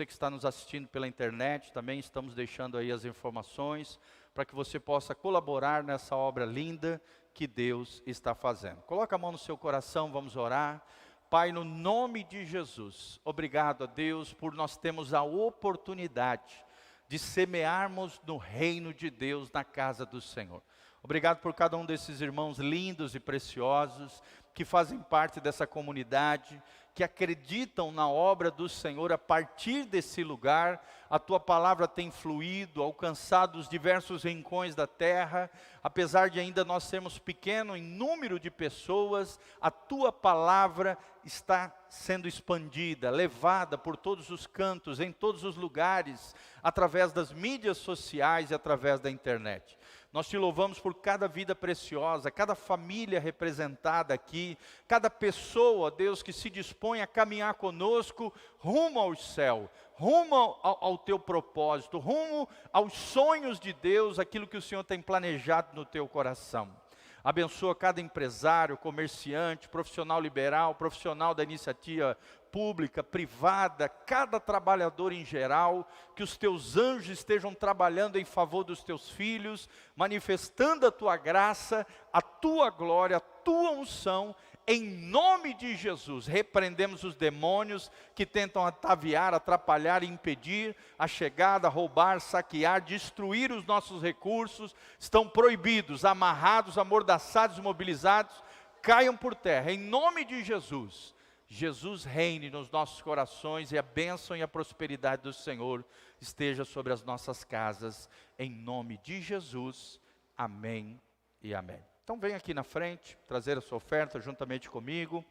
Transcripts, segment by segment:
Você que está nos assistindo pela internet, também estamos deixando aí as informações para que você possa colaborar nessa obra linda que Deus está fazendo. Coloca a mão no seu coração, vamos orar. Pai, no nome de Jesus, obrigado a Deus por nós termos a oportunidade de semearmos no reino de Deus, na casa do Senhor. Obrigado por cada um desses irmãos lindos e preciosos que fazem parte dessa comunidade, que acreditam na obra do Senhor. A partir desse lugar, a Tua palavra tem fluído, alcançado os diversos rincões da terra. Apesar de ainda nós sermos pequenos em número de pessoas, a Tua palavra está sendo expandida, levada por todos os cantos, em todos os lugares, através das mídias sociais e através da internet. Nós te louvamos por cada vida preciosa, cada família representada aqui, cada pessoa, Deus, que se dispõe a caminhar conosco rumo ao céu, rumo ao teu propósito, rumo aos sonhos de Deus, aquilo que o Senhor tem planejado no teu coração. Abençoa cada empresário, comerciante, profissional liberal, profissional da iniciativa pública, privada, cada trabalhador em geral, que os teus anjos estejam trabalhando em favor dos teus filhos, manifestando a tua graça, a tua glória, a tua unção. Em nome de Jesus, repreendemos os demônios que tentam ataviar, atrapalhar e impedir a chegada, roubar, saquear, destruir os nossos recursos. Estão proibidos, amarrados, amordaçados, imobilizados, caiam por terra. Em nome de Jesus, Jesus reine nos nossos corações e a bênção e a prosperidade do Senhor esteja sobre as nossas casas. Em nome de Jesus, amém e amém. Então vem aqui na frente, trazer a sua oferta juntamente comigo.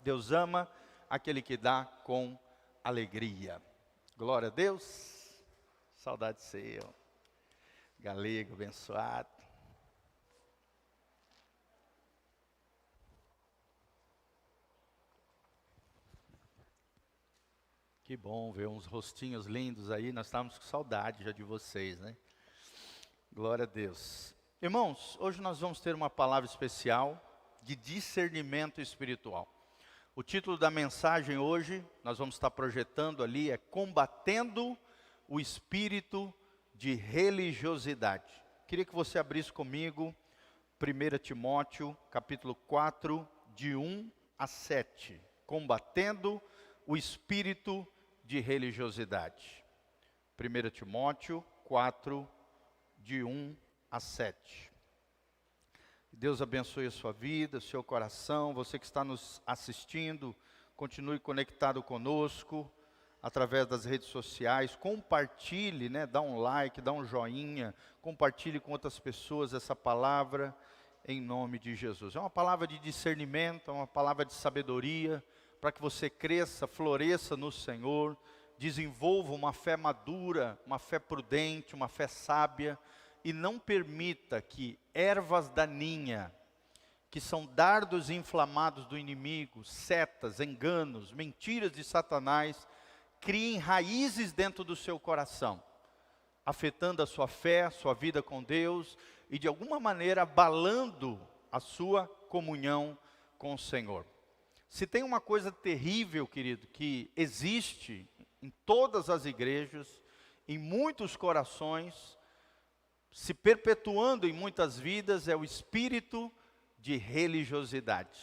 Deus ama aquele que dá com alegria. Glória a Deus. Saudade seu. Galego abençoado. Que bom ver uns rostinhos lindos aí. Nós estávamos com saudade já de vocês, né? Glória a Deus. Irmãos, hoje nós vamos ter uma palavra especial de discernimento espiritual. O título da mensagem hoje, nós vamos estar projetando ali, é Combatendo o Espírito de Religiosidade. Queria que você abrisse comigo 1 Timóteo, capítulo 4, de 1 a 7. Combatendo o Espírito de Religiosidade. 1 Timóteo 4, de 1 a 7. Deus abençoe a sua vida, o seu coração. Você que está nos assistindo, continue conectado conosco através das redes sociais. Compartilhe, dá um like, dá um joinha, compartilhe com outras pessoas essa palavra em nome de Jesus. É uma palavra de discernimento, é uma palavra de sabedoria, para que você cresça, floresça no Senhor, desenvolva uma fé madura, uma fé prudente, uma fé sábia, e não permita que ervas daninhas, que são dardos inflamados do inimigo, setas, enganos, mentiras de Satanás, criem raízes dentro do seu coração, afetando a sua fé, a sua vida com Deus, e de alguma maneira abalando a sua comunhão com o Senhor. Se tem uma coisa terrível, querido, que existe em todas as igrejas, em muitos corações, se perpetuando em muitas vidas, é o espírito de religiosidade.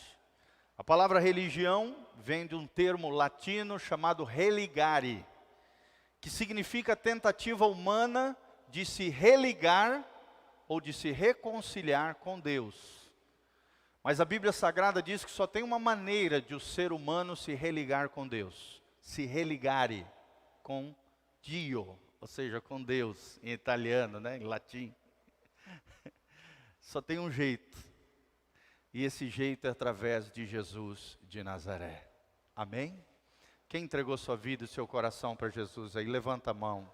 A palavra religião vem de um termo latino chamado religare, que significa tentativa humana de se religar ou de se reconciliar com Deus. Mas a Bíblia Sagrada diz que só tem uma maneira de o ser humano se religar com Deus. Se religare com Dio, ou seja, com Deus, em italiano, em latim. Só tem um jeito. E esse jeito é através de Jesus de Nazaré. Amém? Quem entregou sua vida e seu coração para Jesus aí, levanta a mão.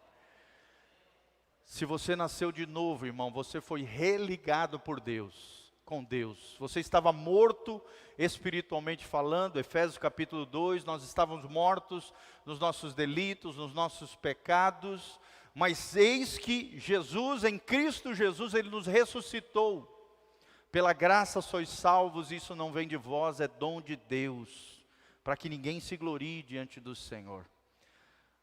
Se você nasceu de novo, irmão, você foi religado por Deus, com Deus. Você estava morto espiritualmente falando, Efésios capítulo 2, nós estávamos mortos nos nossos delitos, nos nossos pecados, mas eis que Jesus, em Cristo Jesus, Ele nos ressuscitou. Pela graça sois salvos, isso não vem de vós, é dom de Deus, para que ninguém se glorie diante do Senhor.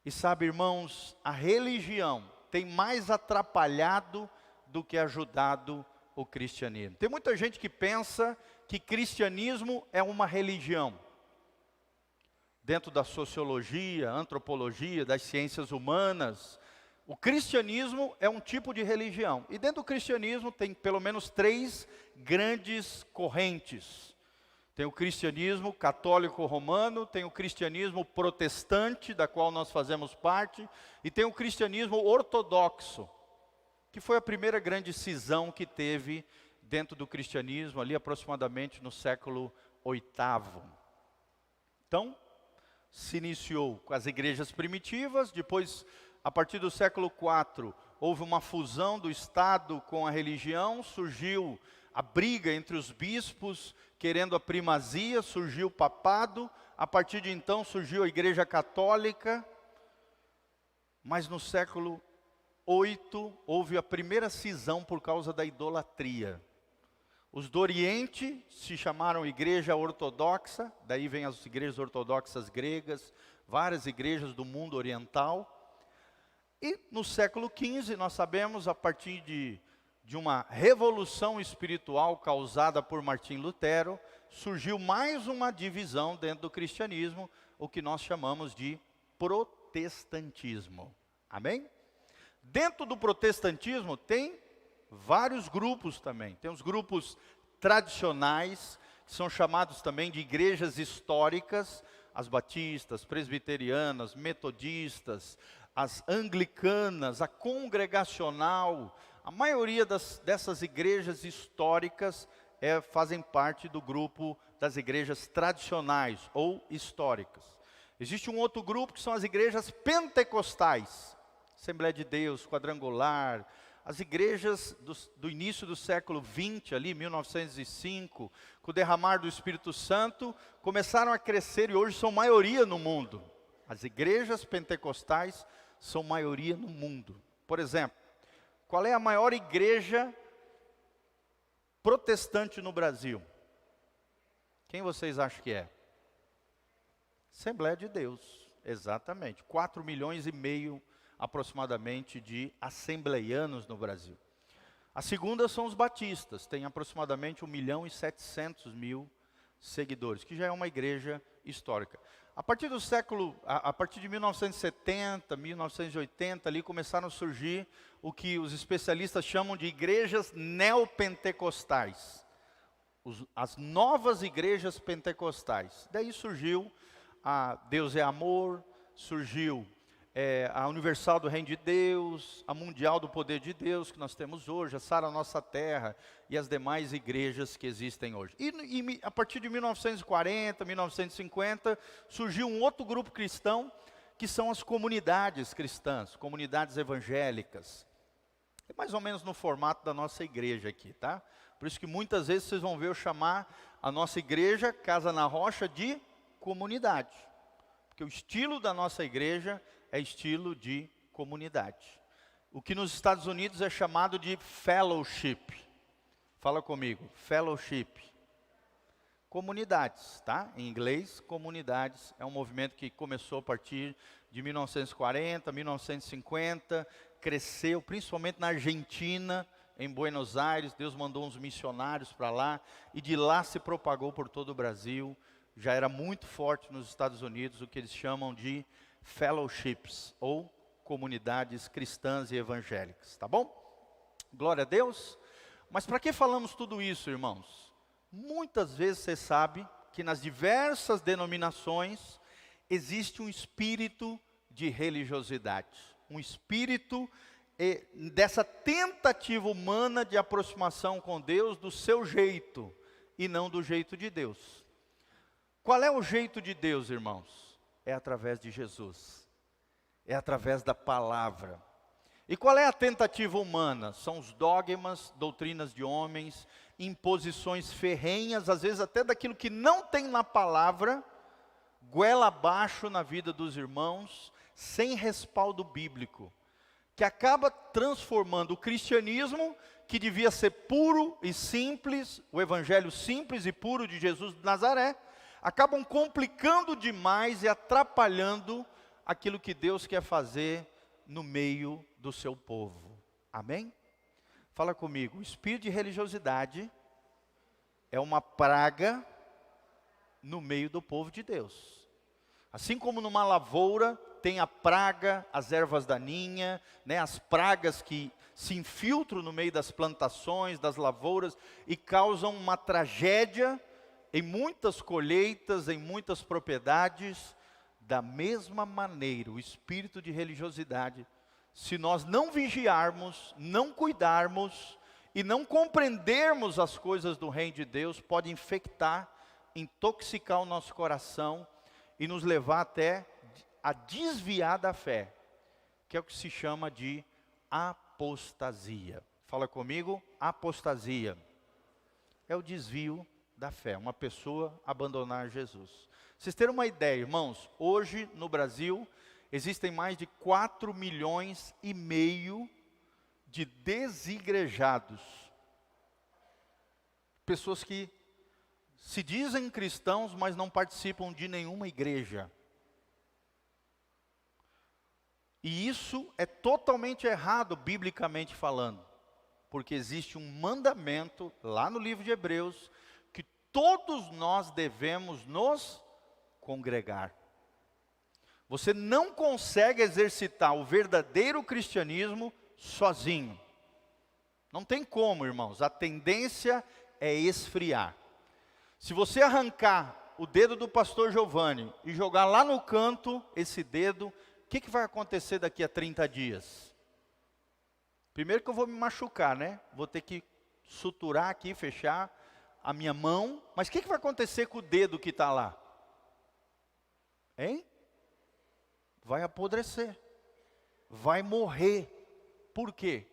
E sabe, irmãos, a religião tem mais atrapalhado do que ajudado o cristianismo. Tem muita gente que pensa que cristianismo é uma religião. Dentro da sociologia, antropologia, das ciências humanas, o cristianismo é um tipo de religião. E dentro do cristianismo tem pelo menos 3 grandes correntes. Tem o cristianismo católico romano, tem o cristianismo protestante, da qual nós fazemos parte, e tem o cristianismo ortodoxo, que foi a primeira grande cisão que teve dentro do cristianismo, ali aproximadamente no século VIII. Então, se iniciou com as igrejas primitivas, depois, a partir do século IV, houve uma fusão do Estado com a religião, surgiu a briga entre os bispos, querendo a primazia, surgiu o papado, a partir de então surgiu a Igreja Católica, mas no século VIII houve a primeira cisão por causa da idolatria. Os do Oriente se chamaram Igreja Ortodoxa, daí vem as igrejas ortodoxas gregas, várias igrejas do mundo oriental. E no século XV, nós sabemos, a partir de uma revolução espiritual causada por Martim Lutero, surgiu mais uma divisão dentro do cristianismo, o que nós chamamos de protestantismo. Amém? Dentro do protestantismo tem vários grupos também. Tem os grupos tradicionais, que são chamados também de igrejas históricas, as batistas, presbiterianas, metodistas, as anglicanas, a congregacional. A maioria dessas igrejas históricas fazem parte do grupo das igrejas tradicionais ou históricas. Existe um outro grupo que são as igrejas pentecostais, Assembleia de Deus, Quadrangular, as igrejas do início do século XX, ali 1905, com o derramar do Espírito Santo, começaram a crescer e hoje são maioria no mundo. As igrejas pentecostais são maioria no mundo. Por exemplo, qual é a maior igreja protestante no Brasil? Quem vocês acham que é? Assembleia de Deus, exatamente. 4,5 milhões aproximadamente de assembleianos no Brasil. A segunda são os batistas, tem aproximadamente 1.700.000 seguidores, que já é uma igreja histórica. A partir de 1970, 1980, ali começaram a surgir o que os especialistas chamam de igrejas neopentecostais. As novas igrejas pentecostais. Daí surgiu a Deus é Amor, surgiu a Universal do Reino de Deus, a Mundial do Poder de Deus, que nós temos hoje, a Sara Nossa Terra e as demais igrejas que existem hoje. E a partir de 1940, 1950, surgiu um outro grupo cristão, que são as comunidades cristãs, comunidades evangélicas. É mais ou menos no formato da nossa igreja aqui, tá? Por isso que muitas vezes vocês vão ver eu chamar a nossa igreja, Casa na Rocha, de comunidade. Porque o estilo da nossa igreja é estilo de comunidade. O que nos Estados Unidos é chamado de fellowship. Fala comigo, fellowship. Comunidades, tá? Em inglês, comunidades. É um movimento que começou a partir de 1940, 1950, cresceu principalmente na Argentina, em Buenos Aires. Deus mandou uns missionários para lá, e de lá se propagou por todo o Brasil. Já era muito forte nos Estados Unidos, o que eles chamam de fellowships, ou comunidades cristãs e evangélicas, tá bom? Glória a Deus. Mas para que falamos tudo isso, irmãos? Muitas vezes você sabe que nas diversas denominações existe um espírito de religiosidade, um espírito dessa tentativa humana de aproximação com Deus do seu jeito e não do jeito de Deus. Qual é o jeito de Deus, irmãos? É através de Jesus, é através da palavra. E qual é a tentativa humana? São os dogmas, doutrinas de homens, imposições ferrenhas, às vezes até daquilo que não tem na palavra, goela abaixo na vida dos irmãos, sem respaldo bíblico, que acaba transformando o cristianismo, que devia ser puro e simples, o evangelho simples e puro de Jesus de Nazaré, acabam complicando demais e atrapalhando aquilo que Deus quer fazer no meio do seu povo. Amém? Fala comigo, o espírito de religiosidade é uma praga no meio do povo de Deus. Assim como numa lavoura tem a praga, as ervas daninhas, né, as pragas que se infiltram no meio das plantações, das lavouras e causam uma tragédia em muitas colheitas, em muitas propriedades. Da mesma maneira, o espírito de religiosidade, se nós não vigiarmos, não cuidarmos e não compreendermos as coisas do reino de Deus, pode infectar, intoxicar o nosso coração e nos levar até a desviar da fé, que é o que se chama de apostasia. Fala comigo, apostasia é o desvio da fé, uma pessoa abandonar Jesus. Vocês terem uma ideia, irmãos, hoje no Brasil existem mais de 4,5 milhões de desigrejados. Pessoas que se dizem cristãos, mas não participam de nenhuma igreja. E isso é totalmente errado, biblicamente falando. Porque existe um mandamento, lá no livro de Hebreus, que todos nós devemos nos congregar. Você não consegue exercitar o verdadeiro cristianismo sozinho. Não tem como, irmãos. A tendência é esfriar. Se você arrancar o dedo do pastor Giovanni e jogar lá no canto esse dedo, o que vai acontecer daqui a 30 dias? Primeiro que eu vou me machucar, né? Vou ter que suturar aqui, fechar a minha mão. Mas o que vai acontecer com o dedo que está lá? Hein? Vai apodrecer. Vai morrer. Por quê?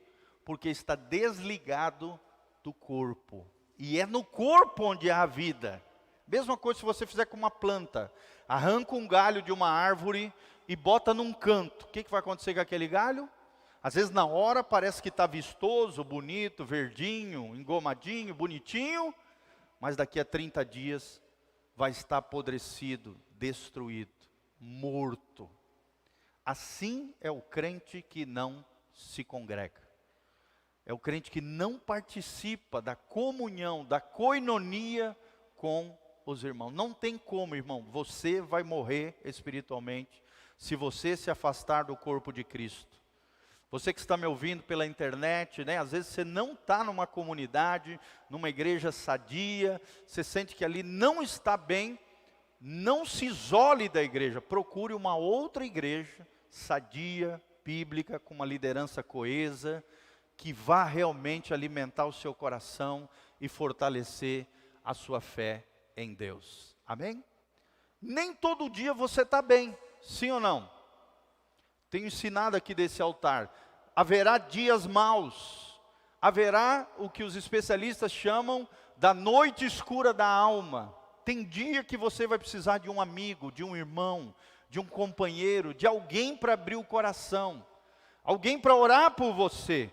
Porque está desligado do corpo. E é no corpo onde há a vida. Mesma coisa se você fizer com uma planta. Arranca um galho de uma árvore e bota num canto. O que vai acontecer com aquele galho? Às vezes na hora parece que está vistoso, bonito, verdinho, engomadinho, bonitinho. Mas daqui a 30 dias vai estar apodrecido, destruído, morto. Assim é o crente que não se congrega. É o crente que não participa da comunhão, da koinonia com os irmãos. Não tem como, irmão, você vai morrer espiritualmente se você se afastar do corpo de Cristo. Você que está me ouvindo pela internet, né? Às vezes você não está numa comunidade, numa igreja sadia, você sente que ali não está bem, não se isole da igreja, procure uma outra igreja sadia, bíblica, com uma liderança coesa, que vá realmente alimentar o seu coração e fortalecer a sua fé em Deus. Amém? Nem todo dia você está bem, sim ou não? Tenho ensinado aqui desse altar. Haverá dias maus. Haverá o que os especialistas chamam da noite escura da alma. Tem dia que você vai precisar de um amigo, de um irmão, de um companheiro, de alguém para abrir o coração. Alguém para orar por você.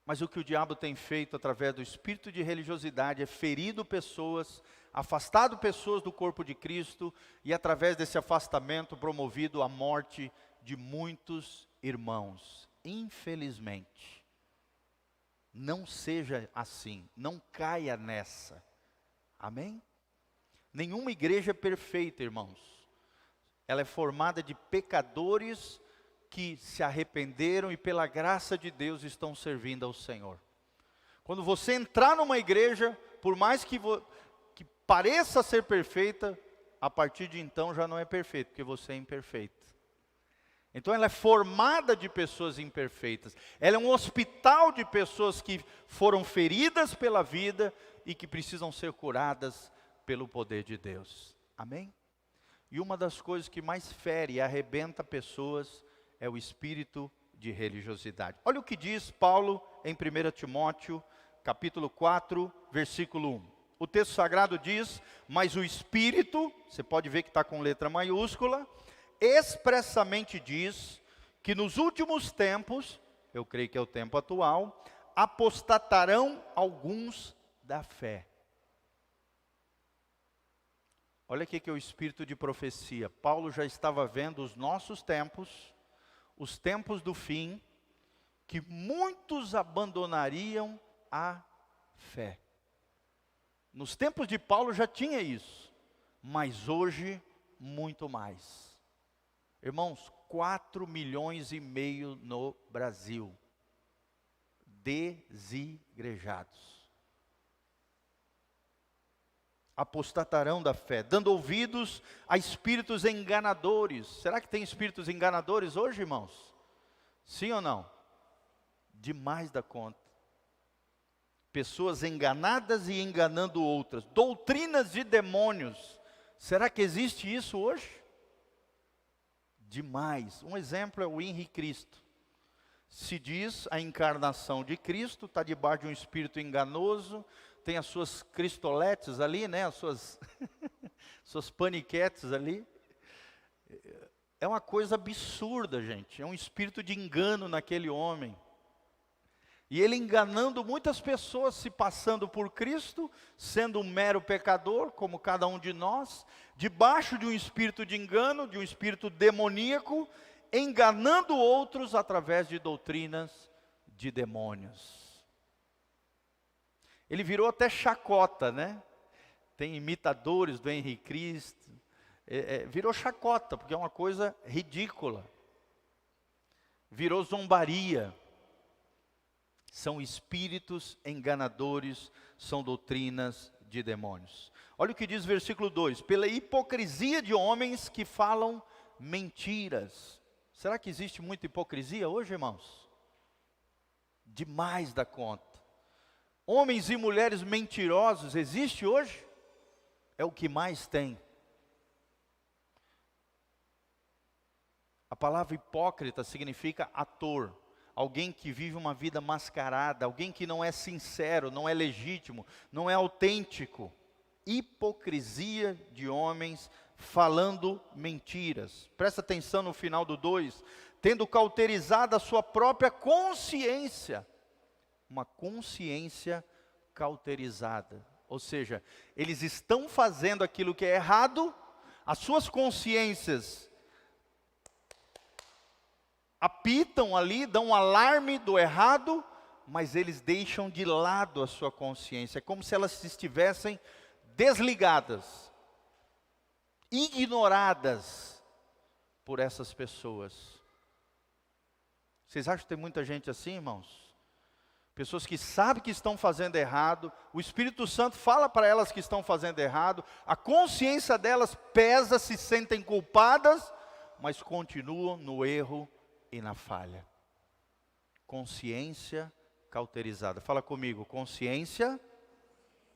Mas o que o diabo tem feito através do espírito de religiosidade é ferido pessoas, afastado pessoas do corpo de Cristo e através desse afastamento promovido a morte de muitos irmãos. Infelizmente, não seja assim, não caia nessa. Amém? Nenhuma igreja é perfeita, irmãos. Ela é formada de pecadores que se arrependeram e pela graça de Deus estão servindo ao Senhor. Quando você entrar numa igreja, por mais que pareça ser perfeita, a partir de então já não é perfeito, porque você é imperfeito. Então ela é formada de pessoas imperfeitas. Ela é um hospital de pessoas que foram feridas pela vida e que precisam ser curadas pelo poder de Deus. Amém? E uma das coisas que mais fere e arrebenta pessoas é o espírito de religiosidade. Olha o que diz Paulo em 1 Timóteo, capítulo 4, versículo 1. O texto sagrado diz, mas o Espírito, você pode ver que está com letra maiúscula, expressamente diz que nos últimos tempos, eu creio que é o tempo atual, apostatarão alguns da fé. Olha aqui que é o espírito de profecia. Paulo já estava vendo os nossos tempos, os tempos do fim, que muitos abandonariam a fé. Nos tempos de Paulo já tinha isso, mas hoje muito mais. Irmãos, 4,5 milhões no Brasil, desigrejados. Apostatarão da fé, dando ouvidos a espíritos enganadores. Será que tem espíritos enganadores hoje, irmãos? Sim ou não? Demais da conta. Pessoas enganadas e enganando outras. Doutrinas de demônios. Será que existe isso hoje? Demais. Um exemplo é o Henrique Cristo. Se diz a encarnação de Cristo, está debaixo de um espírito enganoso, tem as suas cristoletes ali, né? As suas, suas paniquetes ali. É uma coisa absurda, gente. É um espírito de engano naquele homem. E ele enganando muitas pessoas, se passando por Cristo, sendo um mero pecador, como cada um de nós, debaixo de um espírito de engano, de um espírito demoníaco, enganando outros através de doutrinas de demônios. Ele virou até chacota, né? Tem imitadores do Henrique Cristo. Virou chacota, porque é uma coisa ridícula. Virou zombaria. São espíritos enganadores, são doutrinas de demônios. Olha o que diz o versículo 2. Pela hipocrisia de homens que falam mentiras. Será que existe muita hipocrisia hoje, irmãos? Demais da conta. Homens e mulheres mentirosos, existe hoje? É o que mais tem. A palavra hipócrita significa ator. Alguém que vive uma vida mascarada, alguém que não é sincero, não é legítimo, não é autêntico. Hipocrisia de homens falando mentiras. Presta atenção no final do 2. Tendo cauterizado a sua própria consciência. Uma consciência cauterizada. Ou seja, eles estão fazendo aquilo que é errado, as suas consciências apitam ali, dão um alarme do errado, mas eles deixam de lado a sua consciência. É como se elas estivessem desligadas, ignoradas por essas pessoas. Vocês acham que tem muita gente assim, irmãos? Pessoas que sabem que estão fazendo errado, o Espírito Santo fala para elas que estão fazendo errado, a consciência delas pesa, se sentem culpadas, mas continuam no erro e na falha. Consciência cauterizada. Fala comigo, consciência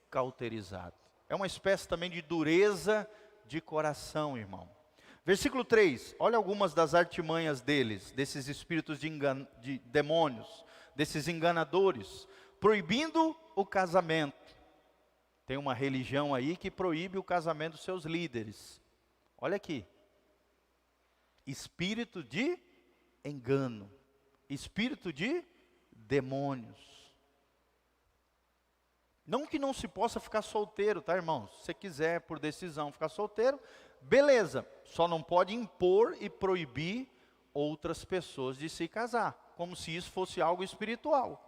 cauterizada. É uma espécie também de dureza de coração, irmão. Versículo 3, olha algumas das artimanhas deles, desses espíritos de demônios, desses enganadores, proibindo o casamento. Tem uma religião aí que proíbe o casamento dos seus líderes. Olha aqui, espírito de engano, espírito de demônios. Não que não se possa ficar solteiro, tá, irmãos? Se você quiser, por decisão, ficar solteiro, beleza. Só não pode impor e proibir outras pessoas de se casar, como se isso fosse algo espiritual.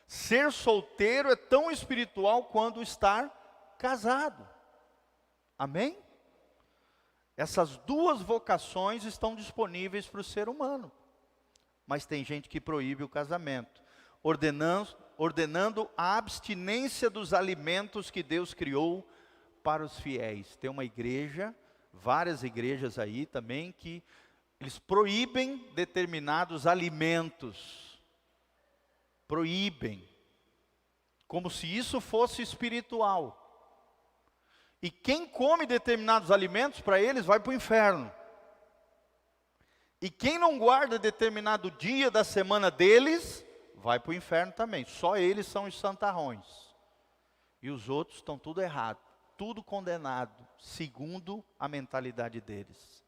Ser solteiro é tão espiritual quanto estar casado. Amém? Essas duas vocações estão disponíveis para o ser humano. Mas tem gente que proíbe o casamento, ordenando a abstinência dos alimentos que Deus criou para os fiéis. Tem uma igreja, várias igrejas aí também, que eles proíbem determinados alimentos. Proíbem. Como se isso fosse espiritual. E quem come determinados alimentos, para eles, vai para o inferno. E quem não guarda determinado dia da semana deles, vai para o inferno também. Só eles são os santarrões. E os outros estão tudo errado, tudo condenado, segundo a mentalidade deles.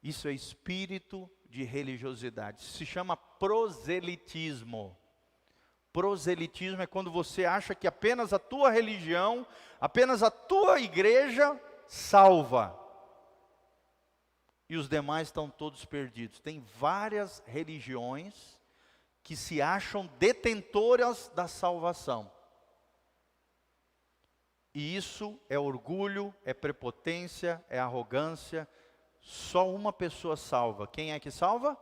Isso é espírito de religiosidade. Se chama proselitismo. Proselitismo é quando você acha que apenas a tua religião, apenas a tua igreja salva. E os demais estão todos perdidos. Tem várias religiões que se acham detentoras da salvação. E isso é orgulho, é prepotência, é arrogância. Só uma pessoa salva. Quem é que salva?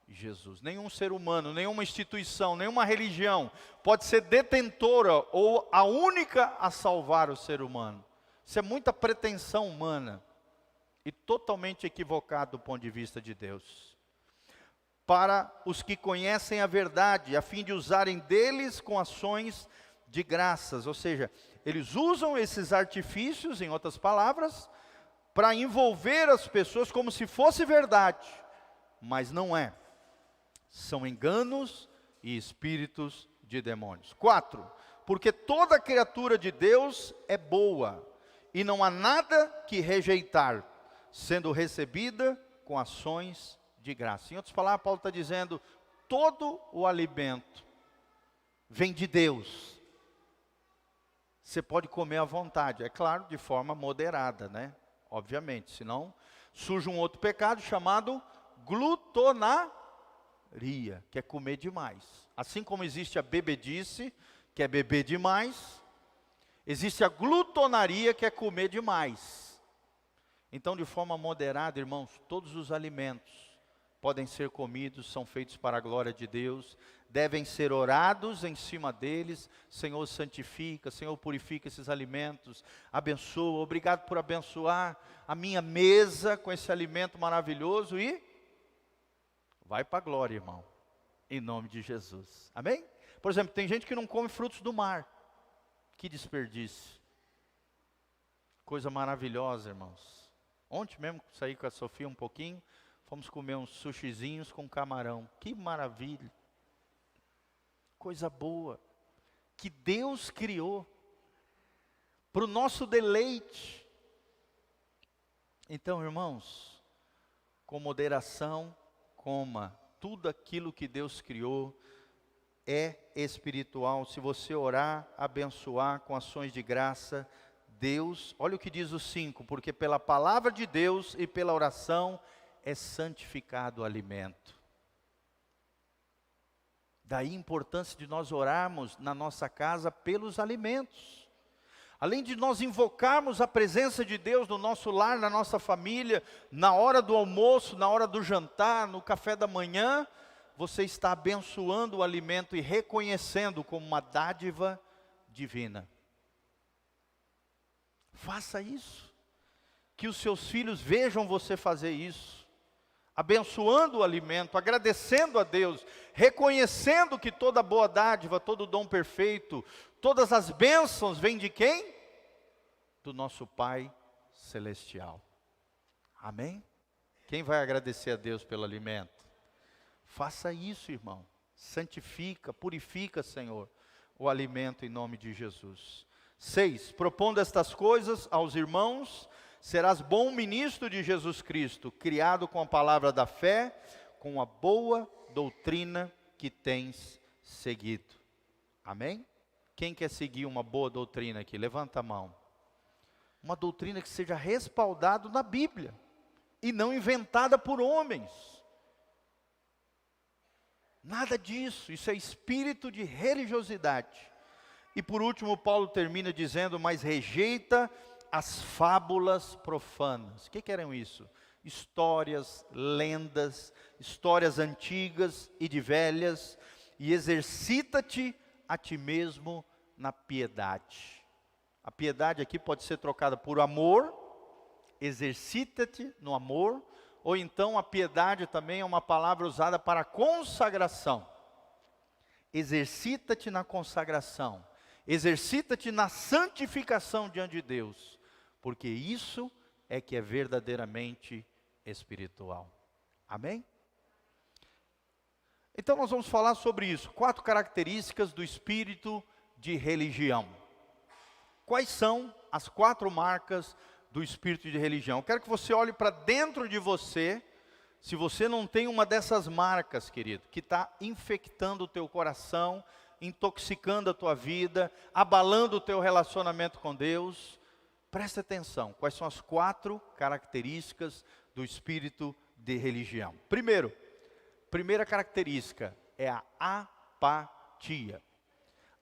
Jesus. Nenhum ser humano, nenhuma instituição, nenhuma religião pode ser detentora ou a única a salvar o ser humano. Isso é muita pretensão humana e totalmente equivocado do ponto de vista de Deus. Para os que conhecem a verdade, a fim de usarem deles com ações de graças, ou seja, eles usam esses artifícios, em outras palavras, para envolver as pessoas como se fosse verdade, mas não é. São enganos e espíritos de demônios. 4, porque toda criatura de Deus é boa, e não há nada que rejeitar, sendo recebida com ações de graça. Em outras palavras, Paulo está dizendo, todo o alimento vem de Deus. Você pode comer à vontade, é claro, de forma moderada, né? Obviamente, senão surge um outro pecado chamado glutonaria, que é comer demais. Assim como existe a bebedice, que é beber demais, existe a glutonaria, que é comer demais. Então, de forma moderada, irmãos, todos os alimentos podem ser comidos, são feitos para a glória de Deus, devem ser orados em cima deles. Senhor, santifica, Senhor, purifica esses alimentos, abençoa, obrigado por abençoar a minha mesa com esse alimento maravilhoso e vai para a glória, irmão, em nome de Jesus, amém? Por exemplo, tem gente que não come frutos do mar, que desperdício, coisa maravilhosa, irmãos. Ontem mesmo saí com a Sofia um pouquinho, fomos comer uns sushizinhos com camarão, que maravilha, coisa boa, que Deus criou, para o nosso deleite. Então, irmãos, com moderação, coma tudo aquilo que Deus criou, é espiritual. Se você orar, abençoar com ações de graça, Deus, olha o que diz o 5, porque pela palavra de Deus e pela oração é santificado o alimento. Daí a importância de nós orarmos na nossa casa pelos alimentos. Além de nós invocarmos a presença de Deus no nosso lar, na nossa família, na hora do almoço, na hora do jantar, no café da manhã, você está abençoando o alimento e reconhecendo como uma dádiva divina. Faça isso, que os seus filhos vejam você fazer isso, abençoando o alimento, agradecendo a Deus, reconhecendo que toda boa dádiva, todo dom perfeito, todas as bênçãos vêm de quem? Do nosso Pai Celestial. Amém? Quem vai agradecer a Deus pelo alimento? Faça isso, irmão. Santifica, purifica, Senhor, o alimento em nome de Jesus. 6, propondo estas coisas aos irmãos, serás bom ministro de Jesus Cristo, criado com a palavra da fé, com a boa doutrina que tens seguido. Amém? Quem quer seguir uma boa doutrina aqui? Levanta a mão. Uma doutrina que seja respaldada na Bíblia, e não inventada por homens. Nada disso, isso é espírito de religiosidade. E por último, Paulo termina dizendo, mas rejeita as fábulas profanas. O que eram isso? Histórias, lendas, histórias antigas e de velhas, e exercita-te a ti mesmo na piedade. A piedade aqui pode ser trocada por amor, exercita-te no amor, ou então a piedade também é uma palavra usada para consagração. Exercita-te na consagração. Exercita-te na santificação diante de Deus, porque isso é que é verdadeiramente espiritual. Amém? Então nós vamos falar sobre isso, 4 características do espírito de religião. Quais são as 4 marcas do espírito de religião? Eu quero que você olhe para dentro de você, se você não tem uma dessas marcas, querido, que está infectando o teu coração, intoxicando a tua vida, abalando o teu relacionamento com Deus, Presta atenção, quais são as 4 características do espírito de religião. Primeira característica é a apatia.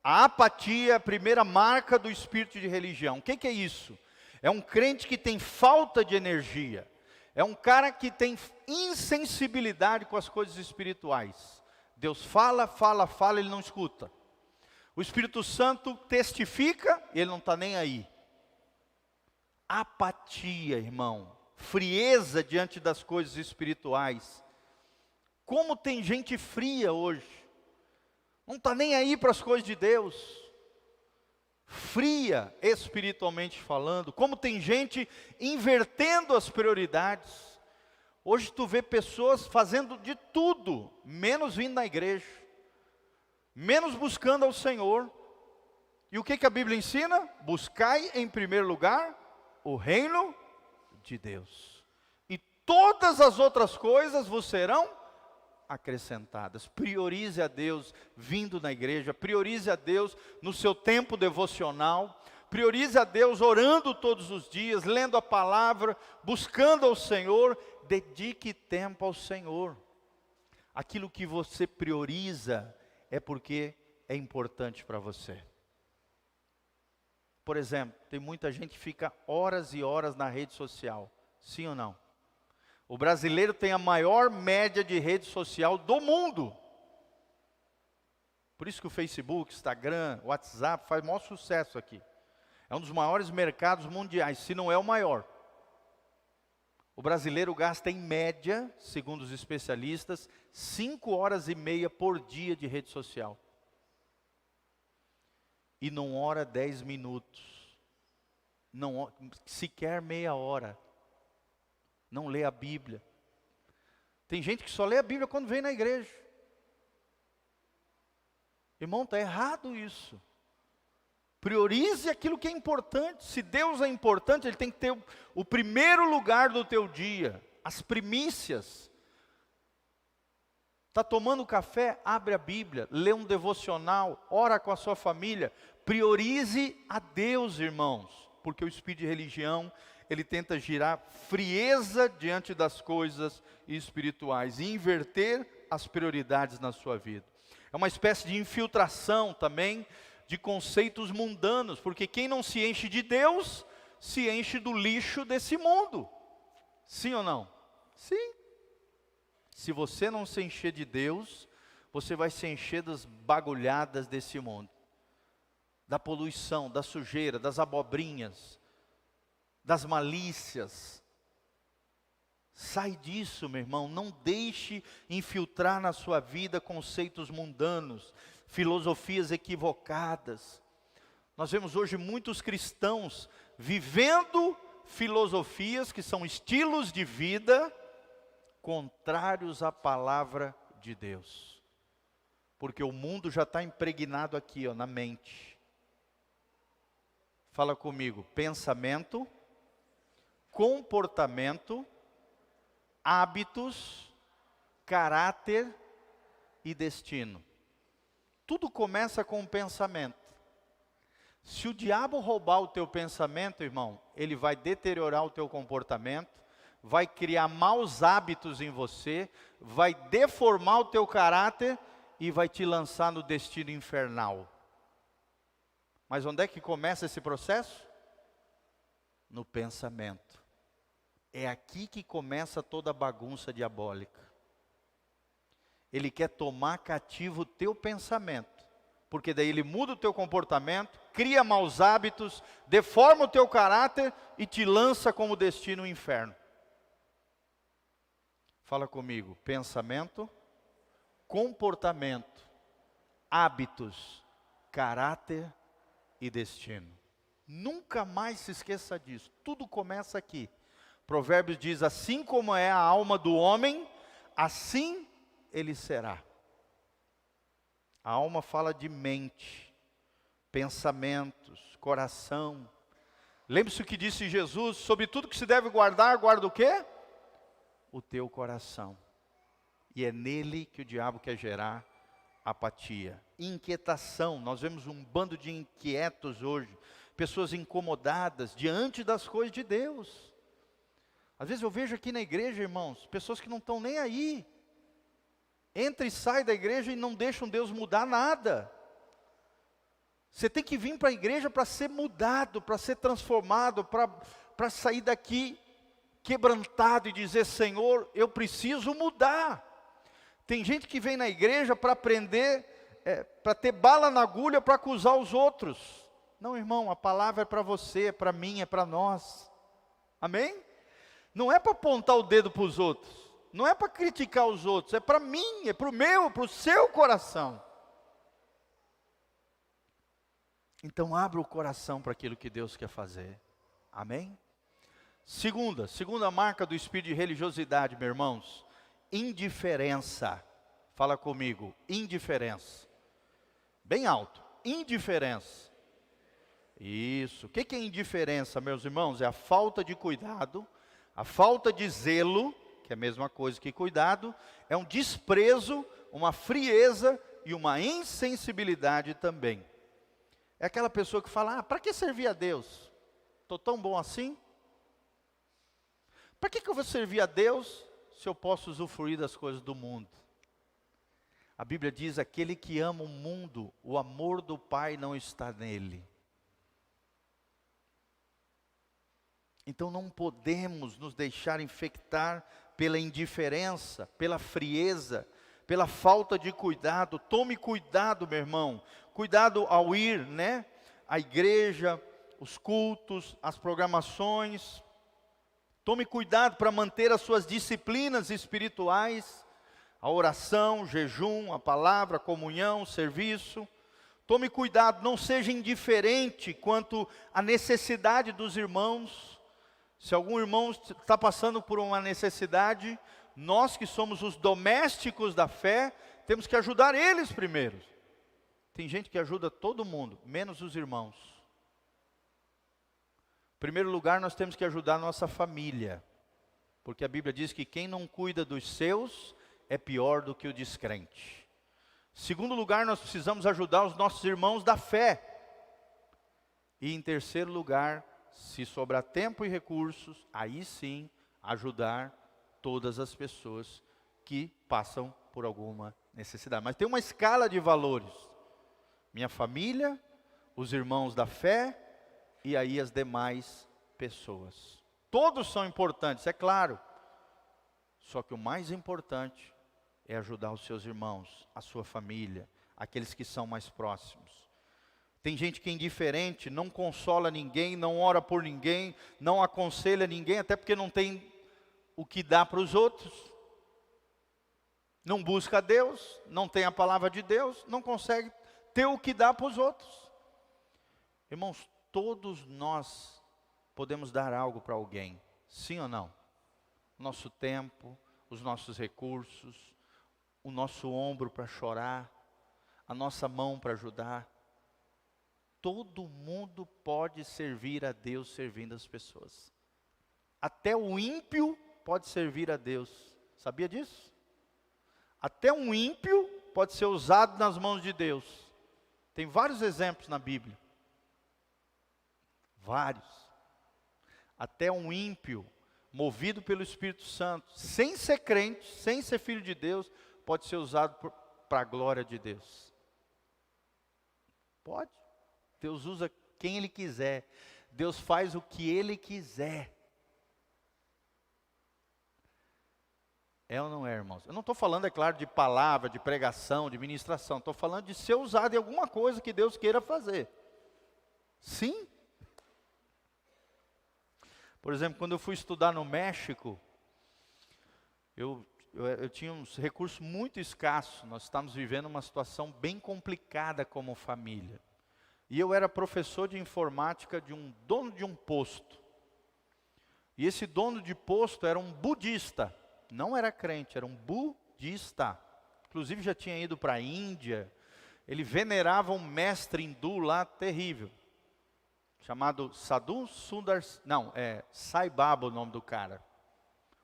A apatia é a primeira marca do espírito de religião. O que é isso? É um crente que tem falta de energia. É um cara que tem insensibilidade com as coisas espirituais. Deus fala, ele não escuta. O Espírito Santo testifica, ele não está nem aí. Apatia, irmão. Frieza diante das coisas espirituais. Como tem gente fria hoje. Não está nem aí para as coisas de Deus. Fria espiritualmente falando. Como tem gente invertendo as prioridades. Hoje tu vê pessoas fazendo de tudo, menos vindo na igreja. Menos buscando ao Senhor. E o que a Bíblia ensina? Buscai em primeiro lugar o reino de Deus. E todas as outras coisas vos serão acrescentadas. Priorize a Deus vindo na igreja. Priorize a Deus no seu tempo devocional. Priorize a Deus orando todos os dias, lendo a palavra, buscando ao Senhor. Dedique tempo ao Senhor. Aquilo que você prioriza é porque é importante para você. Por exemplo, tem muita gente que fica horas e horas na rede social. Sim ou não? O brasileiro tem a maior média de rede social do mundo. Por isso que o Facebook, Instagram, WhatsApp faz maior sucesso aqui. É um dos maiores mercados mundiais, se não é o maior. O brasileiro gasta em média, segundo os especialistas, 5 horas e meia por dia de rede social. E não ora 10 minutos. Não, sequer meia hora. Não lê a Bíblia. Tem gente que só lê a Bíblia quando vem na igreja. Irmão, está errado isso. Priorize aquilo que é importante. Se Deus é importante, Ele tem que ter o primeiro lugar do teu dia. As primícias. Está tomando café? Abre a Bíblia. Lê um devocional. Ora com a sua família. Priorize a Deus, irmãos. Porque o espírito de religião, ele tenta girar frieza diante das coisas espirituais. E inverter as prioridades na sua vida. É uma espécie de infiltração também de conceitos mundanos, porque quem não se enche de Deus, se enche do lixo desse mundo. Sim ou não? Sim. Se você não se encher de Deus, você vai se encher das bagulhadas desse mundo. Da poluição, da sujeira, das abobrinhas, das malícias. Sai disso, meu irmão, não deixe infiltrar na sua vida conceitos mundanos, filosofias equivocadas. Nós vemos hoje muitos cristãos vivendo filosofias que são estilos de vida contrários à palavra de Deus. Porque o mundo já está impregnado aqui, ó, na mente. Fala comigo, pensamento, comportamento, hábitos, caráter e destino. Tudo começa com um pensamento. Se o diabo roubar o teu pensamento, irmão, ele vai deteriorar o teu comportamento, vai criar maus hábitos em você, vai deformar o teu caráter e vai te lançar no destino infernal. Mas onde é que começa esse processo? No pensamento. É aqui que começa toda a bagunça diabólica. Ele quer tomar cativo o teu pensamento, porque daí ele muda o teu comportamento, cria maus hábitos, deforma o teu caráter e te lança como destino o inferno. Fala comigo, pensamento, comportamento, hábitos, caráter e destino. Nunca mais se esqueça disso, tudo começa aqui. Provérbios diz, assim como é a alma do homem, assim ele será. A alma fala de mente, pensamentos, coração. Lembre-se o que disse Jesus, sobre tudo que se deve guardar, guarda o quê? O teu coração. E é nele que o diabo quer gerar apatia, inquietação. Nós vemos um bando de inquietos hoje, pessoas incomodadas diante das coisas de Deus. Às vezes eu vejo aqui na igreja, irmãos, pessoas que não estão nem aí. Entra e sai da igreja e não deixam Deus mudar nada. Você tem que vir para a igreja para ser mudado, para ser transformado, para sair daqui quebrantado e dizer: Senhor, eu preciso mudar. Tem gente que vem na igreja para aprender, para ter bala na agulha para acusar os outros. Não, irmão, a palavra é para você, é para mim, é para nós. Amém? Não é para apontar o dedo para os outros. Não é para criticar os outros. É para mim, é para o meu, para o seu coração. Então abra o coração para aquilo que Deus quer fazer. Amém? Segunda marca do espírito de religiosidade, meus irmãos. Indiferença. Fala comigo, indiferença. Bem alto, indiferença. Isso. O que é indiferença, meus irmãos? É a falta de cuidado, a falta de zelo, que é a mesma coisa que cuidado, é um desprezo, uma frieza e uma insensibilidade também. É aquela pessoa que fala: para que servir a Deus? Estou tão bom assim? Para que eu vou servir a Deus se eu posso usufruir das coisas do mundo? A Bíblia diz: aquele que ama o mundo, o amor do Pai não está nele. Então não podemos nos deixar infectar pela indiferença, pela frieza, pela falta de cuidado. Tome cuidado, meu irmão. Cuidado ao ir, à igreja, os cultos, as programações. Tome cuidado para manter as suas disciplinas espirituais, a oração, o jejum, a palavra, a comunhão, o serviço. Tome cuidado, não seja indiferente quanto à necessidade dos irmãos. Se algum irmão está passando por uma necessidade, nós que somos os domésticos da fé, temos que ajudar eles primeiro. Tem gente que ajuda todo mundo, menos os irmãos. Em primeiro lugar, nós temos que ajudar a nossa família, porque a Bíblia diz que quem não cuida dos seus é pior do que o descrente. Em segundo lugar, nós precisamos ajudar os nossos irmãos da fé. E em terceiro lugar, se sobrar tempo e recursos, aí sim, ajudar todas as pessoas que passam por alguma necessidade. Mas tem uma escala de valores. Minha família, os irmãos da fé e aí as demais pessoas. Todos são importantes, é claro. Só que o mais importante é ajudar os seus irmãos, a sua família, aqueles que são mais próximos. Tem gente que é indiferente, não consola ninguém, não ora por ninguém, não aconselha ninguém, até porque não tem o que dar para os outros. Não busca Deus, não tem a palavra de Deus, não consegue ter o que dar para os outros. Irmãos, todos nós podemos dar algo para alguém, sim ou não? Nosso tempo, os nossos recursos, o nosso ombro para chorar, a nossa mão para ajudar. Todo mundo pode servir a Deus servindo as pessoas. Até o ímpio pode servir a Deus. Sabia disso? Até um ímpio pode ser usado nas mãos de Deus. Tem vários exemplos na Bíblia. Vários. Até um ímpio, movido pelo Espírito Santo, sem ser crente, sem ser filho de Deus, pode ser usado para a glória de Deus. Pode. Deus usa quem Ele quiser. Deus faz o que Ele quiser. É ou não é, irmãos? Eu não estou falando, é claro, de palavra, de pregação, de ministração. Estou falando de ser usado em alguma coisa que Deus queira fazer. Sim. Por exemplo, quando eu fui estudar no México, eu tinha uns recursos muito escassos. Nós estávamos vivendo uma situação bem complicada como família. E eu era professor de informática de um dono de um posto. E esse dono de posto era um budista. Não era crente, era um budista. Inclusive já tinha ido para a Índia. Ele venerava um mestre hindu lá terrível. Chamado Sadhu Sundar... Não, Sai Baba o nome do cara.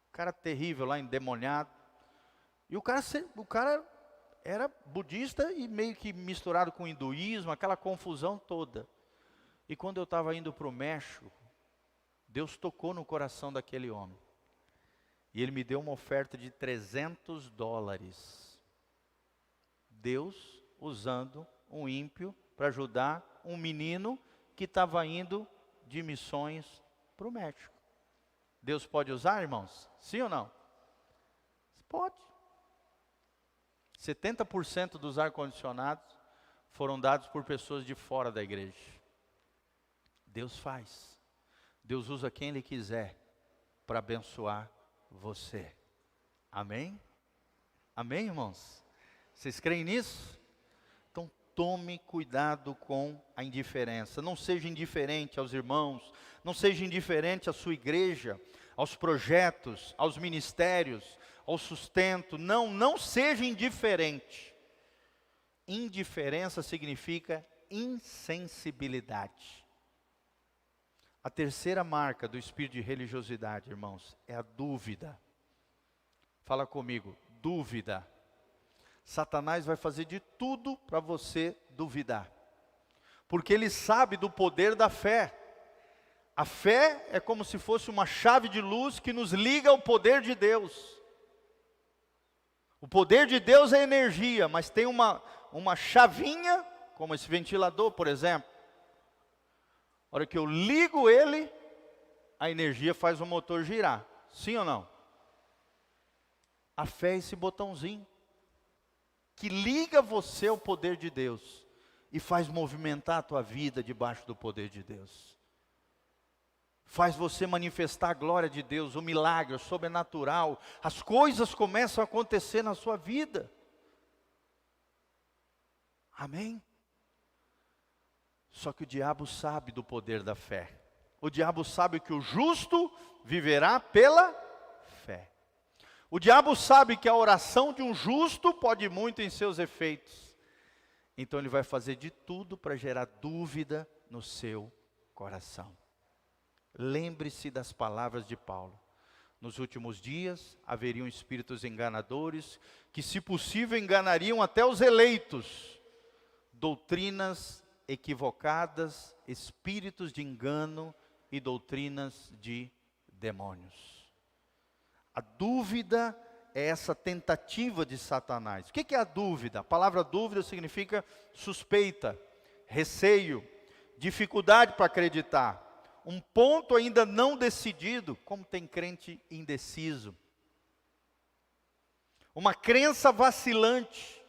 Um cara terrível lá, endemoniado. E o cara era budista e meio que misturado com hinduísmo, aquela confusão toda. E quando eu estava indo para o México, Deus tocou no coração daquele homem. E ele me deu uma oferta de $300. Deus usando um ímpio para ajudar um menino que estava indo de missões para o México. Deus pode usar, irmãos? Sim ou não? Pode. 70% dos ar-condicionados foram dados por pessoas de fora da igreja. Deus faz. Deus usa quem Ele quiser para abençoar você. Amém? Amém, irmãos? Vocês creem nisso? Então tome cuidado com a indiferença. Não seja indiferente aos irmãos. Não seja indiferente à sua igreja, aos projetos, aos ministérios, ao sustento. Não seja indiferente. Indiferença significa insensibilidade. A terceira marca do espírito de religiosidade, irmãos, é a dúvida. Fala comigo, dúvida. Satanás vai fazer de tudo para você duvidar. Porque ele sabe do poder da fé. A fé é como se fosse uma chave de luz que nos liga ao poder de Deus. O poder de Deus é energia, mas tem uma chavinha, como esse ventilador, por exemplo. A hora que eu ligo ele, a energia faz o motor girar. Sim ou não? A fé é esse botãozinho que liga você ao poder de Deus e faz movimentar a tua vida debaixo do poder de Deus. Faz você manifestar a glória de Deus, o milagre, o sobrenatural. As coisas começam a acontecer na sua vida. Amém? Só que o diabo sabe do poder da fé. O diabo sabe que o justo viverá pela fé. O diabo sabe que a oração de um justo pode muito em seus efeitos. Então ele vai fazer de tudo para gerar dúvida no seu coração. Lembre-se das palavras de Paulo. Nos últimos dias haveriam espíritos enganadores que, se possível, enganariam até os eleitos. Doutrinas equivocadas, espíritos de engano e doutrinas de demônios. A dúvida é essa tentativa de Satanás. O que é a dúvida? A palavra dúvida significa suspeita, receio, dificuldade para acreditar. Um ponto ainda não decidido, como tem crente indeciso. Uma crença vacilante,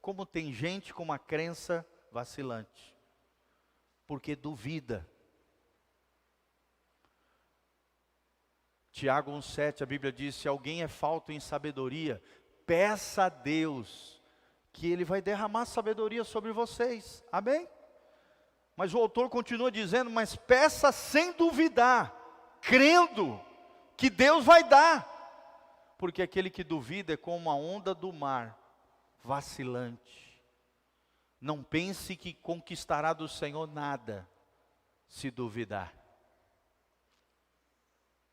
como tem gente com uma crença vacilante. Porque duvida. Tiago 1,7, a Bíblia diz, se alguém é falto em sabedoria, peça a Deus, que Ele vai derramar sabedoria sobre vocês. Amém? Mas o autor continua dizendo, mas peça sem duvidar, crendo que Deus vai dar. Porque aquele que duvida é como uma onda do mar, vacilante. Não pense que conquistará do Senhor nada, se duvidar.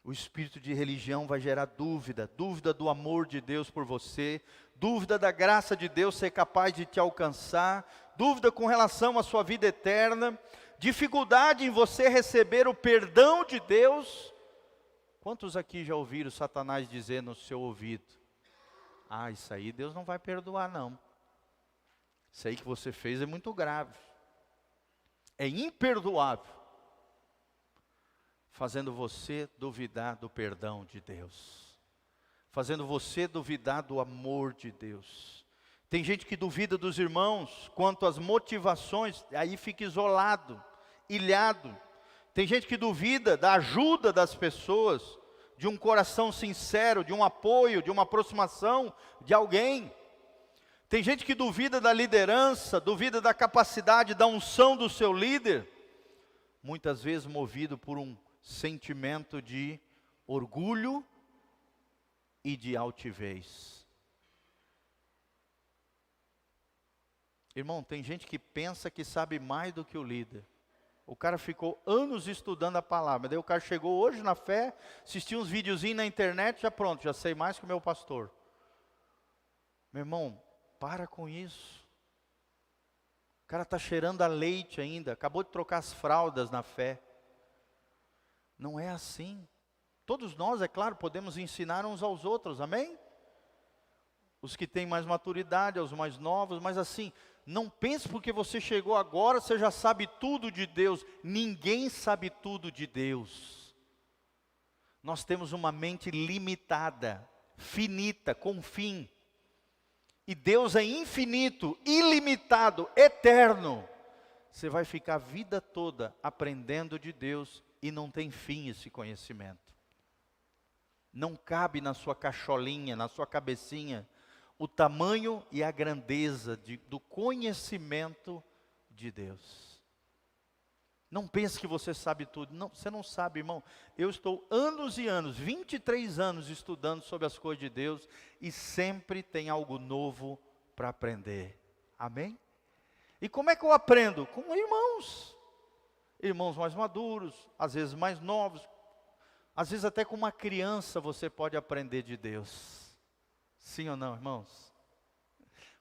O espírito de religião vai gerar dúvida, dúvida do amor de Deus por você, dúvida da graça de Deus ser capaz de te alcançar, dúvida com relação à sua vida eterna, dificuldade em você receber o perdão de Deus. Quantos aqui já ouviram Satanás dizer no seu ouvido, ah, isso aí Deus não vai perdoar não, isso aí que você fez é muito grave, é imperdoável, fazendo você duvidar do perdão de Deus, fazendo você duvidar do amor de Deus. Tem gente que duvida dos irmãos quanto às motivações, aí fica isolado, ilhado. Tem gente que duvida da ajuda das pessoas, de um coração sincero, de um apoio, de uma aproximação de alguém. Tem gente que duvida da liderança, duvida da capacidade, da unção do seu líder, muitas vezes movido por um sentimento de orgulho e de altivez. Irmão, tem gente que pensa que sabe mais do que o líder. O cara ficou anos estudando a palavra, daí o cara chegou hoje na fé, assistiu uns videozinhos na internet, já pronto, já sei mais que o meu pastor. Meu irmão, para com isso. cara está cheirando a leite ainda, acabou de trocar as fraldas na fé. Não é assim. Todos nós, é claro, podemos ensinar uns aos outros, amém? Os que têm mais maturidade, aos mais novos, mas assim, não pense porque você chegou agora, você já sabe tudo de Deus. Ninguém sabe tudo de Deus. Nós temos uma mente limitada, finita, com fim. E Deus é infinito, ilimitado, eterno. Você vai ficar a vida toda aprendendo de Deus e não tem fim esse conhecimento. Não cabe na sua cacholinha, na sua cabecinha, o tamanho e a grandeza do conhecimento de Deus. Não pense que você sabe tudo. Não, você não sabe, irmão. Eu estou anos e anos, 23 anos estudando sobre as coisas de Deus e sempre tem algo novo para aprender. Amém? E como é que eu aprendo? Com irmãos. Irmãos mais maduros, às vezes mais novos. Às vezes até com uma criança você pode aprender de Deus. Sim ou não, irmãos?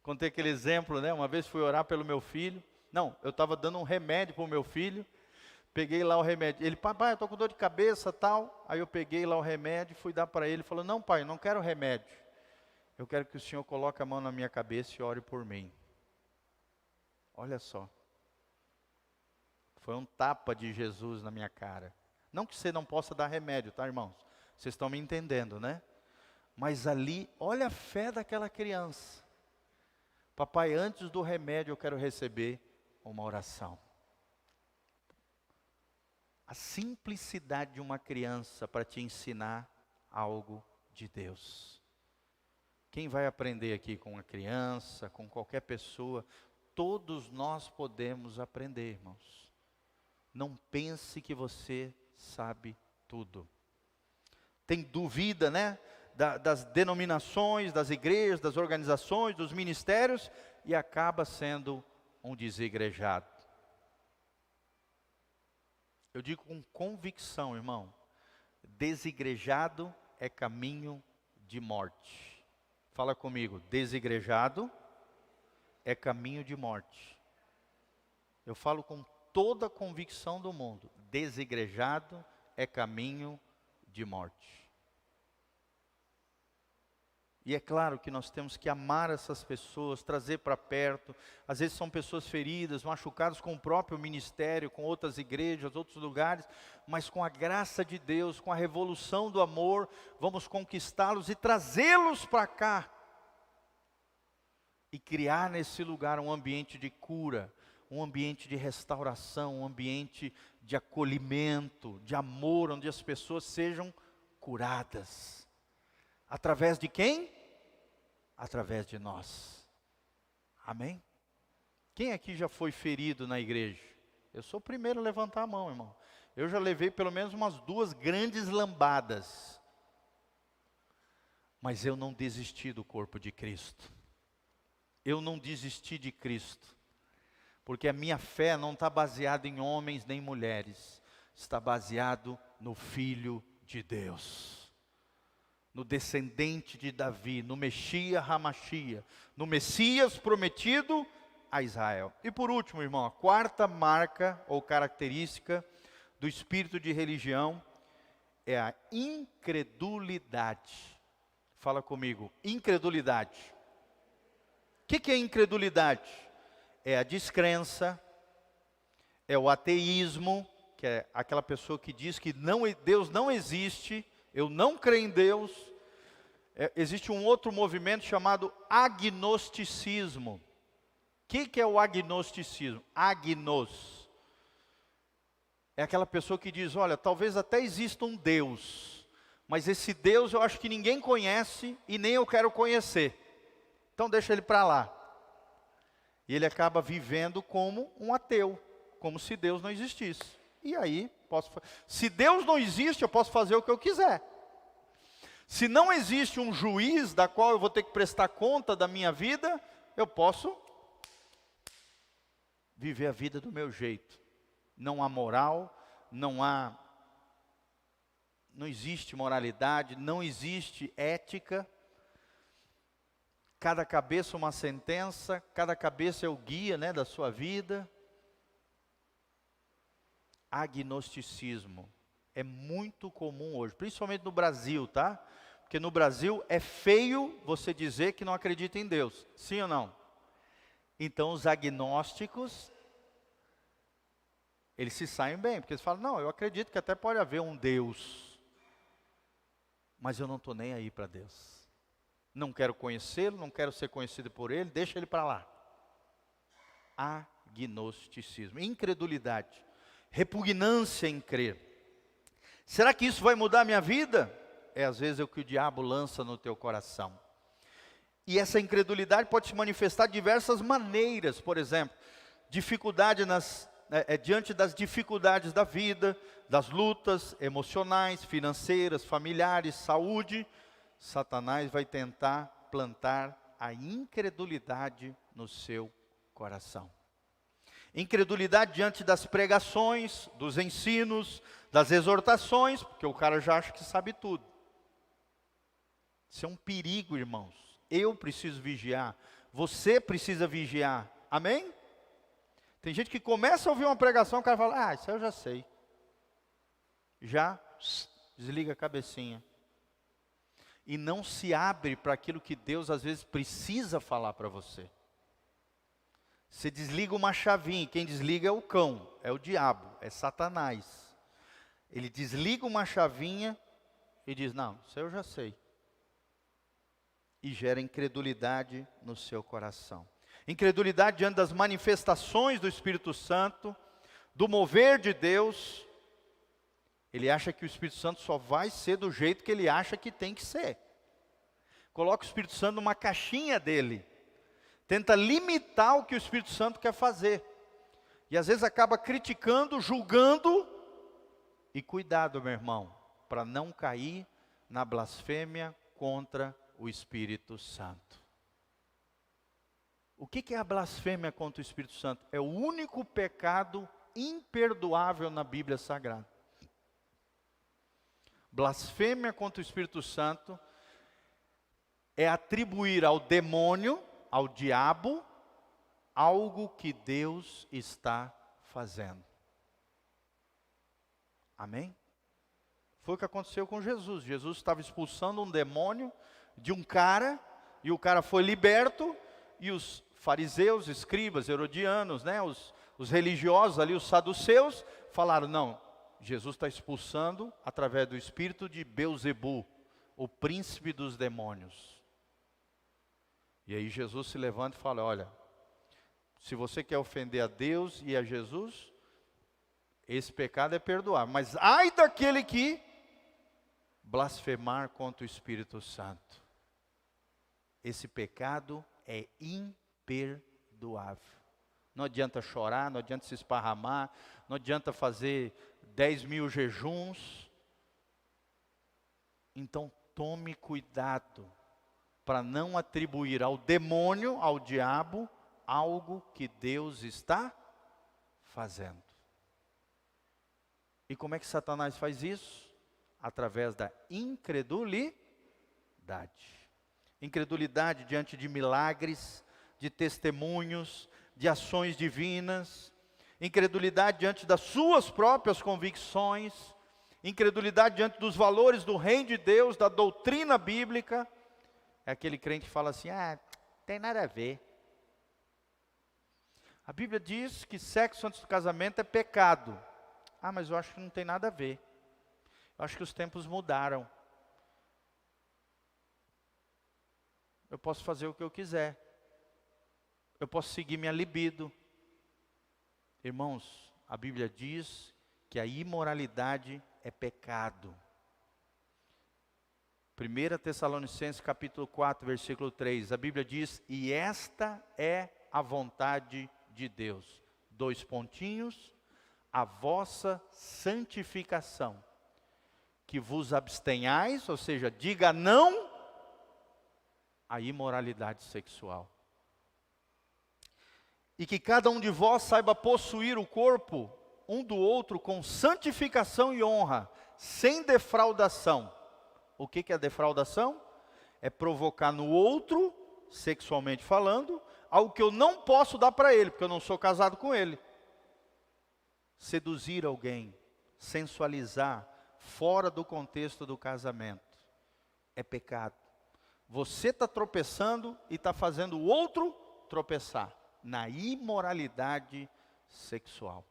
Contei aquele exemplo, né? Uma vez fui orar pelo meu filho. Não, eu estava dando um remédio para o meu filho. Peguei lá o remédio. Ele, papai, eu estou com dor de cabeça, tal. Aí eu peguei lá o remédio, fui dar para ele. Ele falou, não pai, não quero remédio. Eu quero que o senhor coloque a mão na minha cabeça e ore por mim. Olha só. Foi um tapa de Jesus na minha cara. Não que você não possa dar remédio, tá, irmãos? Vocês estão me entendendo, né? Mas ali, olha a fé daquela criança. Papai, antes do remédio eu quero receber uma oração. A simplicidade de uma criança para te ensinar algo de Deus. Quem vai aprender aqui com uma criança, com qualquer pessoa, todos nós podemos aprender, irmãos. Não pense que você sabe tudo. Tem dúvida, né? Das denominações, das igrejas, das organizações, dos ministérios, e acaba sendo um desigrejado. Eu digo com convicção, irmão, desigrejado é caminho de morte. Fala comigo, desigrejado é caminho de morte. Eu falo com toda a convicção do mundo, desigrejado é caminho de morte. E é claro que nós temos que amar essas pessoas, trazer para perto. Às vezes são pessoas feridas, machucadas com o próprio ministério, com outras igrejas, outros lugares. Mas com a graça de Deus, com a revolução do amor, vamos conquistá-los e trazê-los para cá. E criar nesse lugar um ambiente de cura, um ambiente de restauração, um ambiente de acolhimento, de amor, onde as pessoas sejam curadas. Através de quem? Através de nós. Amém? Quem aqui já foi ferido na igreja? Eu sou o primeiro a levantar a mão, irmão. Eu já levei pelo menos umas 2 grandes lambadas. Mas eu não desisti do corpo de Cristo. Eu não desisti de Cristo. Porque a minha fé não está baseada em homens nem mulheres. Está baseado no Filho de Deus. No descendente de Davi, no Messias Hamashia, no Messias prometido a Israel. E por último, irmão, a 4ª marca ou característica do espírito de religião é a incredulidade. Fala comigo, incredulidade. O que é incredulidade? É a descrença, é o ateísmo, que é aquela pessoa que diz que Deus não existe, eu não creio em Deus. Existe um outro movimento chamado agnosticismo. O que é o agnosticismo? Agnos. É aquela pessoa que diz, olha, talvez até exista um Deus, mas esse Deus eu acho que ninguém conhece e nem eu quero conhecer. Então deixa ele para lá. E ele acaba vivendo como um ateu, como se Deus não existisse. E aí, se Deus não existe, eu posso fazer o que eu quiser. Se não existe um juiz da qual eu vou ter que prestar conta da minha vida, eu posso viver a vida do meu jeito. Não há moral, não existe moralidade, não existe ética. Cada cabeça uma sentença, cada cabeça é o guia, né, da sua vida. Agnosticismo é muito comum hoje, principalmente no Brasil, tá? Porque no Brasil é feio você dizer que não acredita em Deus, sim ou não? Então os agnósticos, eles se saem bem, porque eles falam, não, eu acredito que até pode haver um Deus, mas eu não estou nem aí para Deus. Não quero conhecê-lo, não quero ser conhecido por ele, deixa ele para lá. Agnosticismo, incredulidade, repugnância em crer. Será que isso vai mudar a minha vida? É às vezes o que o diabo lança no teu coração. E essa incredulidade pode se manifestar de diversas maneiras. Por exemplo, dificuldade diante das dificuldades da vida, das lutas emocionais, financeiras, familiares, saúde, Satanás vai tentar plantar a incredulidade no seu coração. Incredulidade diante das pregações, dos ensinos, das exortações, porque o cara já acha que sabe tudo. Isso é um perigo, irmãos. Eu preciso vigiar, você precisa vigiar, amém? Tem gente que começa a ouvir uma pregação, o cara fala, isso eu já sei. Já desliga a cabecinha. E não se abre para aquilo que Deus às vezes precisa falar para você. Você desliga uma chavinha, quem desliga é o cão, é o diabo, é Satanás. Ele desliga uma chavinha e diz, não, isso eu já sei. E gera incredulidade no seu coração. Incredulidade diante das manifestações do Espírito Santo, do mover de Deus. Ele acha que o Espírito Santo só vai ser do jeito que ele acha que tem que ser. Coloca o Espírito Santo numa caixinha dele. Tenta limitar o que o Espírito Santo quer fazer. E às vezes acaba criticando, julgando. E cuidado, meu irmão, para não cair na blasfêmia contra o Espírito Santo. O que é a blasfêmia contra o Espírito Santo? É o único pecado imperdoável na Bíblia Sagrada. Blasfêmia contra o Espírito Santo é atribuir ao demônio, ao diabo, algo que Deus está fazendo. Amém? Foi o que aconteceu com Jesus. Jesus estava expulsando um demônio de um cara, e o cara foi liberto, e os fariseus, escribas, herodianos, né, os religiosos ali, os saduceus, falaram, não, Jesus está expulsando através do espírito de Belzebu, o príncipe dos demônios. E aí Jesus se levanta e fala, olha, se você quer ofender a Deus e a Jesus, esse pecado é perdoável. Mas ai daquele que blasfemar contra o Espírito Santo. Esse pecado é imperdoável. Não adianta chorar, não adianta se esparramar, não adianta fazer 10.000 jejuns. Então tome cuidado para não atribuir ao demônio, ao diabo, algo que Deus está fazendo. E como é que Satanás faz isso? Através da incredulidade. Incredulidade diante de milagres, de testemunhos, de ações divinas. Incredulidade diante das suas próprias convicções. Incredulidade diante dos valores do reino de Deus, da doutrina bíblica. É aquele crente que fala assim, tem nada a ver. A Bíblia diz que sexo antes do casamento é pecado. Mas eu acho que não tem nada a ver. Eu acho que os tempos mudaram. Eu posso fazer o que eu quiser. Eu posso seguir minha libido. Irmãos, a Bíblia diz que a imoralidade é pecado. 1 Tessalonicenses capítulo 4, versículo 3, a Bíblia diz, e esta é a vontade de Deus. 2 pontinhos, a vossa santificação, que vos abstenhais, ou seja, diga não à imoralidade sexual. E que cada um de vós saiba possuir o corpo um do outro com santificação e honra, sem defraudação. O que é defraudação? É provocar no outro sexualmente falando, algo que eu não posso dar para ele, porque eu não sou casado com ele. Seduzir alguém, sensualizar, fora do contexto do casamento, é pecado. Você está tropeçando e está fazendo o outro tropeçar na imoralidade sexual.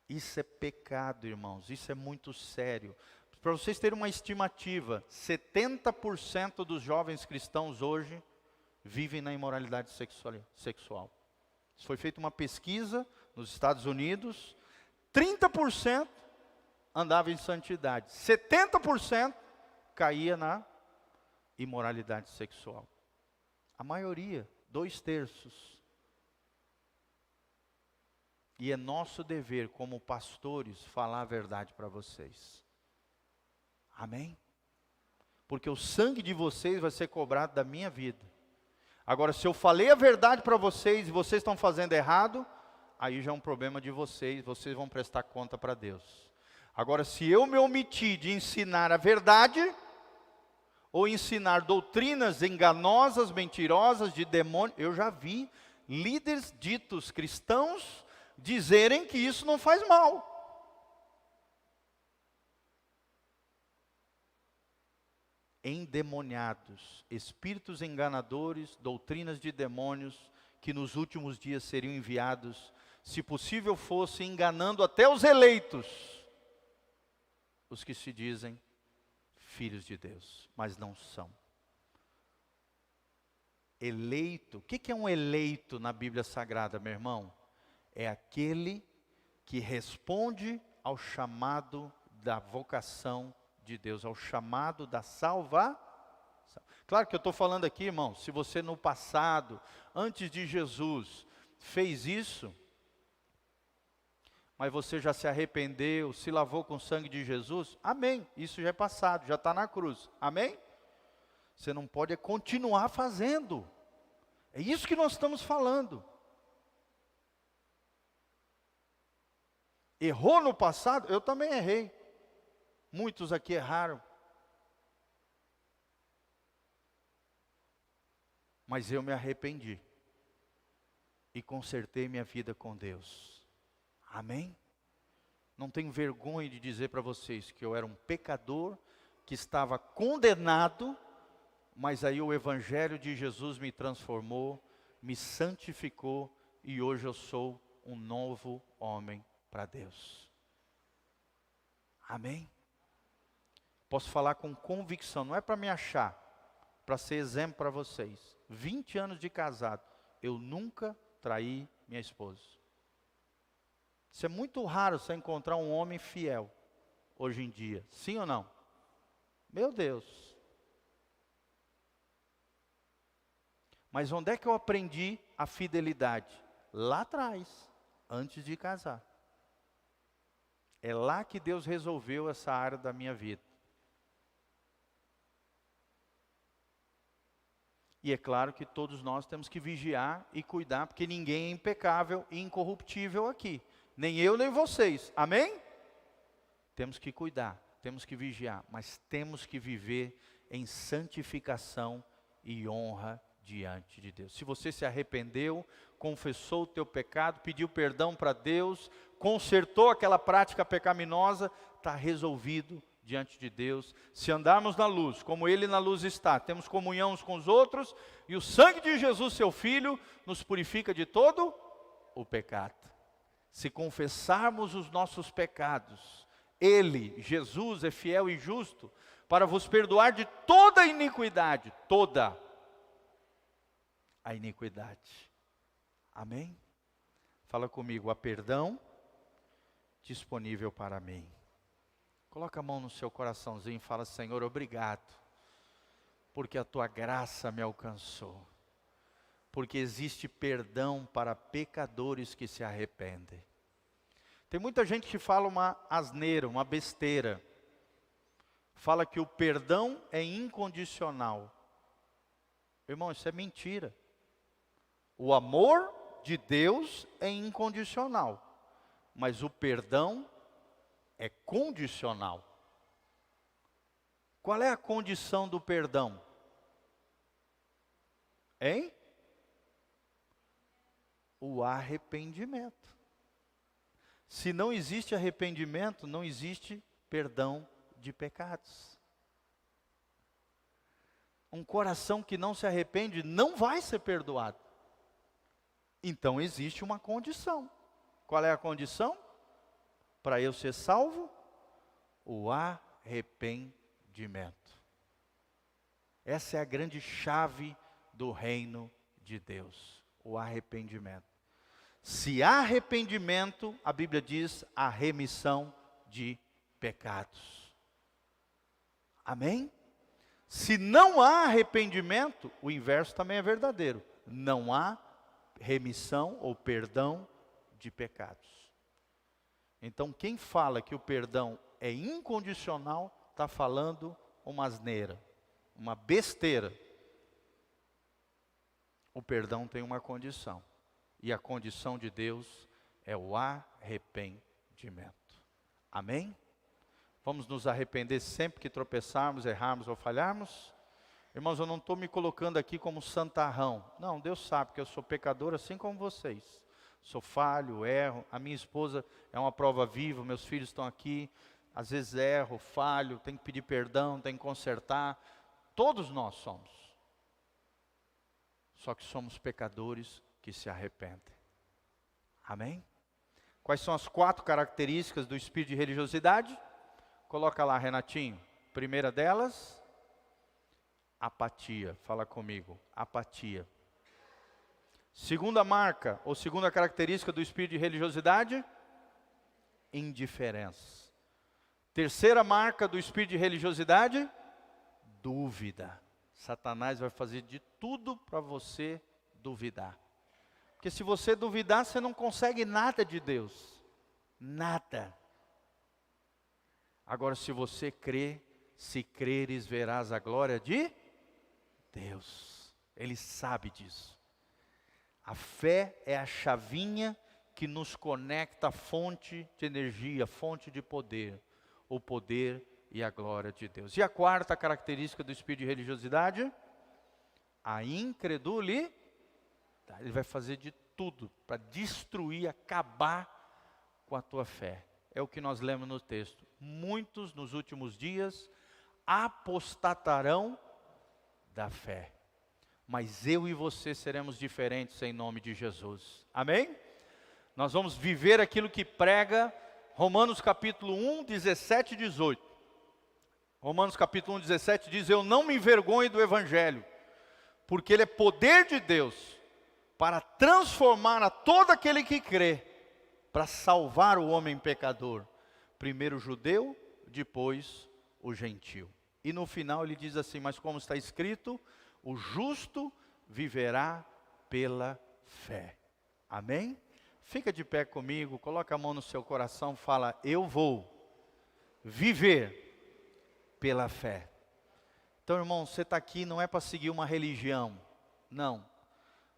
Isso é pecado, irmãos, isso é muito sério. Para vocês terem uma estimativa, 70% dos jovens cristãos hoje vivem na imoralidade sexual. Foi feita uma pesquisa nos Estados Unidos, 30% andava em santidade, 70% caía na imoralidade sexual. A maioria, 2/3. E é nosso dever, como pastores, falar a verdade para vocês. Amém? Porque o sangue de vocês vai ser cobrado da minha vida. Agora, se eu falei a verdade para vocês e vocês estão fazendo errado, aí já é um problema de vocês vão prestar conta para Deus. Agora, se eu me omitir de ensinar a verdade, ou ensinar doutrinas enganosas, mentirosas, de demônio, eu já vi líderes ditos cristãos dizerem que isso não faz mal. Endemoniados, espíritos enganadores, doutrinas de demônios, que nos últimos dias seriam enviados, se possível fosse, enganando até os eleitos, os que se dizem filhos de Deus, mas não são. Eleito, o que é um eleito na Bíblia Sagrada, meu irmão? É aquele que responde ao chamado da vocação de Deus, ao chamado da salvação. Claro que eu estou falando aqui, irmão, se você no passado, antes de Jesus, fez isso, mas você já se arrependeu, se lavou com o sangue de Jesus, amém, isso já é passado, já está na cruz, amém? Você não pode continuar fazendo, é isso que nós estamos falando. Errou no passado? Eu também errei. Muitos aqui erraram. Mas eu me arrependi. E consertei minha vida com Deus. Amém? Não tenho vergonha de dizer para vocês que eu era um pecador, que estava condenado, mas aí o Evangelho de Jesus me transformou, me santificou, e hoje eu sou um novo homem para Deus. Amém? Posso falar com convicção, não é para me achar, para ser exemplo para vocês. 20 anos de casado, eu nunca traí minha esposa. Isso é muito raro você encontrar um homem fiel, hoje em dia, sim ou não? Meu Deus. Mas onde é que eu aprendi a fidelidade? Lá atrás, antes de casar. É lá que Deus resolveu essa área da minha vida. E é claro que todos nós temos que vigiar e cuidar, porque ninguém é impecável e incorruptível aqui. Nem eu, nem vocês. Amém? Temos que cuidar, temos que vigiar, mas temos que viver em santificação e honra diante de Deus. Se você se arrependeu, confessou o teu pecado, pediu perdão para Deus, consertou aquela prática pecaminosa, está resolvido diante de Deus. Se andarmos na luz, como Ele na luz está, temos comunhão uns com os outros, e o sangue de Jesus, seu Filho, nos purifica de todo o pecado. Se confessarmos os nossos pecados, Ele, Jesus, é fiel e justo, para vos perdoar de toda a iniquidade, toda a iniquidade. Amém? Fala comigo, há perdão disponível para mim. Coloca a mão no seu coraçãozinho e fala: Senhor, obrigado, porque a tua graça me alcançou, porque existe perdão para pecadores que se arrependem. Tem muita gente que fala uma asneira, uma besteira, fala que o perdão é incondicional. Irmão, isso é mentira. O amor de Deus é incondicional, mas o perdão é condicional. Qual é a condição do perdão? em o arrependimento. Se não existe arrependimento, não existe perdão de pecados. Um coração que não se arrepende não vai ser perdoado. Então existe uma condição. Qual é a condição? Para eu ser salvo, o arrependimento. Essa é a grande chave do reino de Deus, o arrependimento. Se há arrependimento, a Bíblia diz, a remissão de pecados. Amém? Se não há arrependimento, o inverso também é verdadeiro. Não há remissão ou perdão de pecados. Então, quem fala que o perdão é incondicional, está falando uma asneira, uma besteira. O perdão tem uma condição. E a condição de Deus é o arrependimento. Amém? Vamos nos arrepender sempre que tropeçarmos, errarmos ou falharmos? Irmãos, eu não estou me colocando aqui como santarrão. Não, Deus sabe que eu sou pecador assim como vocês. Sou falho, erro. A minha esposa é uma prova viva, meus filhos estão aqui. Às vezes erro, falho, tenho que pedir perdão, tenho que consertar. Todos nós somos. Só que somos pecadores que se arrependem. Amém? Quais são as 4 características do espírito de religiosidade? Coloca lá, Renatinho. Primeira delas, apatia. Fala comigo, apatia. Segunda marca, ou segunda característica do espírito de religiosidade, indiferença. Terceira marca do espírito de religiosidade, dúvida. Satanás vai fazer de tudo para você duvidar. Porque se você duvidar, você não consegue nada de Deus. Nada. Agora, se você crê, se creres, verás a glória de Deus. Ele sabe disso. A fé é a chavinha que nos conecta à fonte de energia, fonte de poder. O poder e a glória de Deus. E a quarta característica do espírito de religiosidade? A incredulidade. Ele vai fazer de tudo para destruir, acabar com a tua fé. É o que nós lemos no texto. Muitos nos últimos dias apostatarão da fé. Mas eu e você seremos diferentes em nome de Jesus. Amém? Nós vamos viver aquilo que prega Romanos capítulo 1, 17 e 18. Romanos capítulo 1, 17 diz: eu não me envergonho do Evangelho, porque ele é poder de Deus, para transformar a todo aquele que crê, para salvar o homem pecador. Primeiro o judeu, depois o gentio. E no final ele diz assim: mas como está escrito, o justo viverá pela fé. Amém? Fica de pé comigo, coloca a mão no seu coração, fala: eu vou viver pela fé. Então, irmão, você está aqui não é para seguir uma religião, não.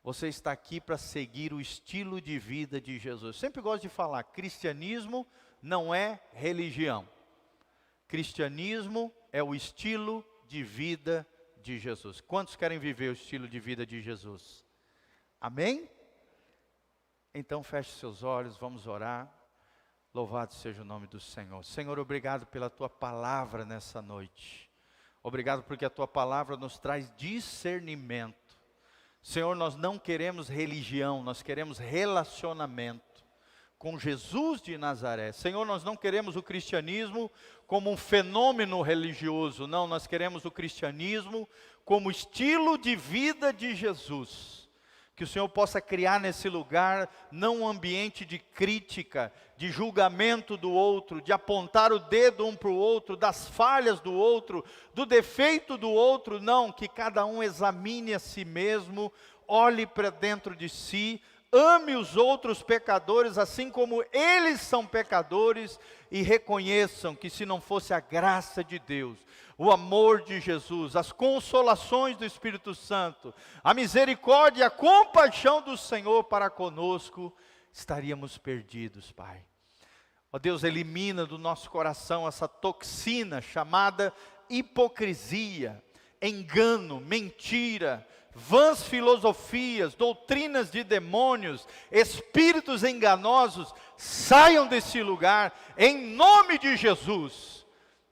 Você está aqui para seguir o estilo de vida de Jesus. Eu sempre gosto de falar, cristianismo não é religião. Cristianismo é o estilo de vida de Jesus. Quantos querem viver o estilo de vida de Jesus? Amém? Então feche seus olhos, vamos orar. Louvado seja o nome do Senhor. Senhor, obrigado pela tua palavra nessa noite. Obrigado porque a tua palavra nos traz discernimento. Senhor, nós não queremos religião, nós queremos relacionamento com Jesus de Nazaré. Senhor, nós não queremos o cristianismo como um fenômeno religioso, não, nós queremos o cristianismo como estilo de vida de Jesus. Que o Senhor possa criar nesse lugar, não um ambiente de crítica, de julgamento do outro, de apontar o dedo um para o outro, das falhas do outro, do defeito do outro, não, que cada um examine a si mesmo, olhe para dentro de si, ame os outros pecadores, assim como eles são pecadores, e reconheçam que se não fosse a graça de Deus, o amor de Jesus, as consolações do Espírito Santo, a misericórdia e a compaixão do Senhor para conosco, estaríamos perdidos, Pai. Ó Deus, elimina do nosso coração essa toxina chamada hipocrisia, engano, mentira, vãs filosofias, doutrinas de demônios, espíritos enganosos, saiam desse lugar, em nome de Jesus.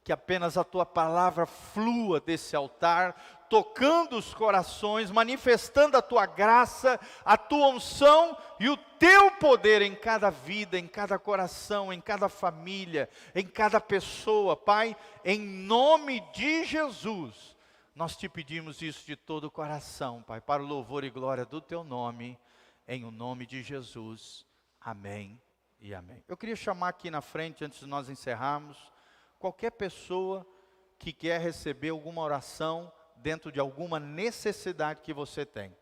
Que apenas a tua palavra flua desse altar, tocando os corações, manifestando a tua graça, a tua unção e o teu poder em cada vida, em cada coração, em cada família, em cada pessoa, Pai, em nome de Jesus. Nós te pedimos isso de todo o coração, Pai, para o louvor e glória do teu nome, em o nome de Jesus. Amém e amém. Eu queria chamar aqui na frente, antes de nós encerrarmos, qualquer pessoa que quer receber alguma oração dentro de alguma necessidade que você tem.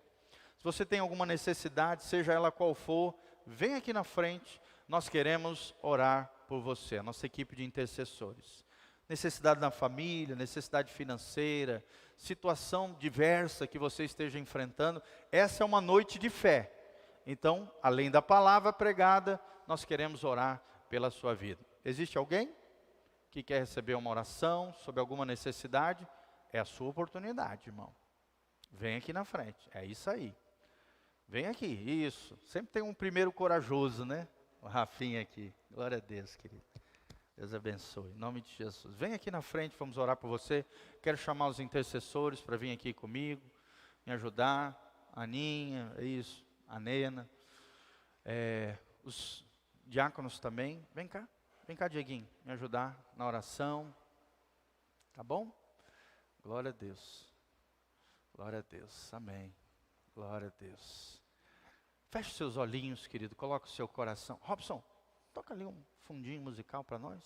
Se você tem alguma necessidade, seja ela qual for, vem aqui na frente, nós queremos orar por você, a nossa equipe de intercessores. Necessidade na família, necessidade financeira, situação diversa que você esteja enfrentando, essa é uma noite de fé. Então, além da palavra pregada, nós queremos orar pela sua vida. Existe alguém que quer receber uma oração sobre alguma necessidade? É a sua oportunidade, irmão. Vem aqui na frente, é isso aí. Vem aqui, isso. Sempre tem um primeiro corajoso, né? O Rafinha aqui, glória a Deus, querido. Deus abençoe, em nome de Jesus. Vem aqui na frente, vamos orar por você. Quero chamar os intercessores para vir aqui comigo, me ajudar. A Aninha, isso, a Nena. Os diáconos também. Vem cá, Dieguinho, me ajudar na oração. Tá bom? Glória a Deus. Glória a Deus. Amém. Glória a Deus. Feche seus olhinhos, querido. Coloque o seu coração. Robson, toca ali um fundinho musical para nós.